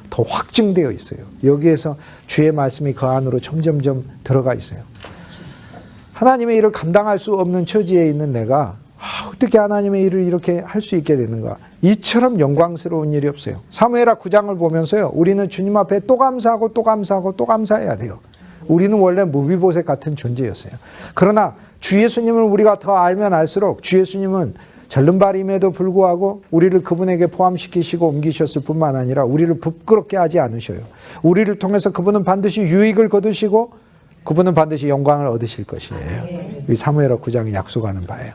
더 확증되어 있어요. 여기에서 주의 말씀이 그 안으로 점점 들어가 있어요. 하나님의 일을 감당할 수 없는 처지에 있는 내가 어떻게 하나님의 일을 이렇게 할 수 있게 되는가. 이처럼 영광스러운 일이 없어요. 사무엘하 9장을 보면서요. 우리는 주님 앞에 또 감사하고 또 감사하고 또 감사해야 돼요. 우리는 원래 무비보셋 같은 존재였어요. 그러나 주 예수님을 우리가 더 알면 알수록 주 예수님은 절름발임에도 불구하고 우리를 그분에게 포함시키시고 옮기셨을 뿐만 아니라 우리를 부끄럽게 하지 않으셔요. 우리를 통해서 그분은 반드시 유익을 거두시고 그분은 반드시 영광을 얻으실 것이에요. 이 사무엘하 9장이 약속하는 바예요.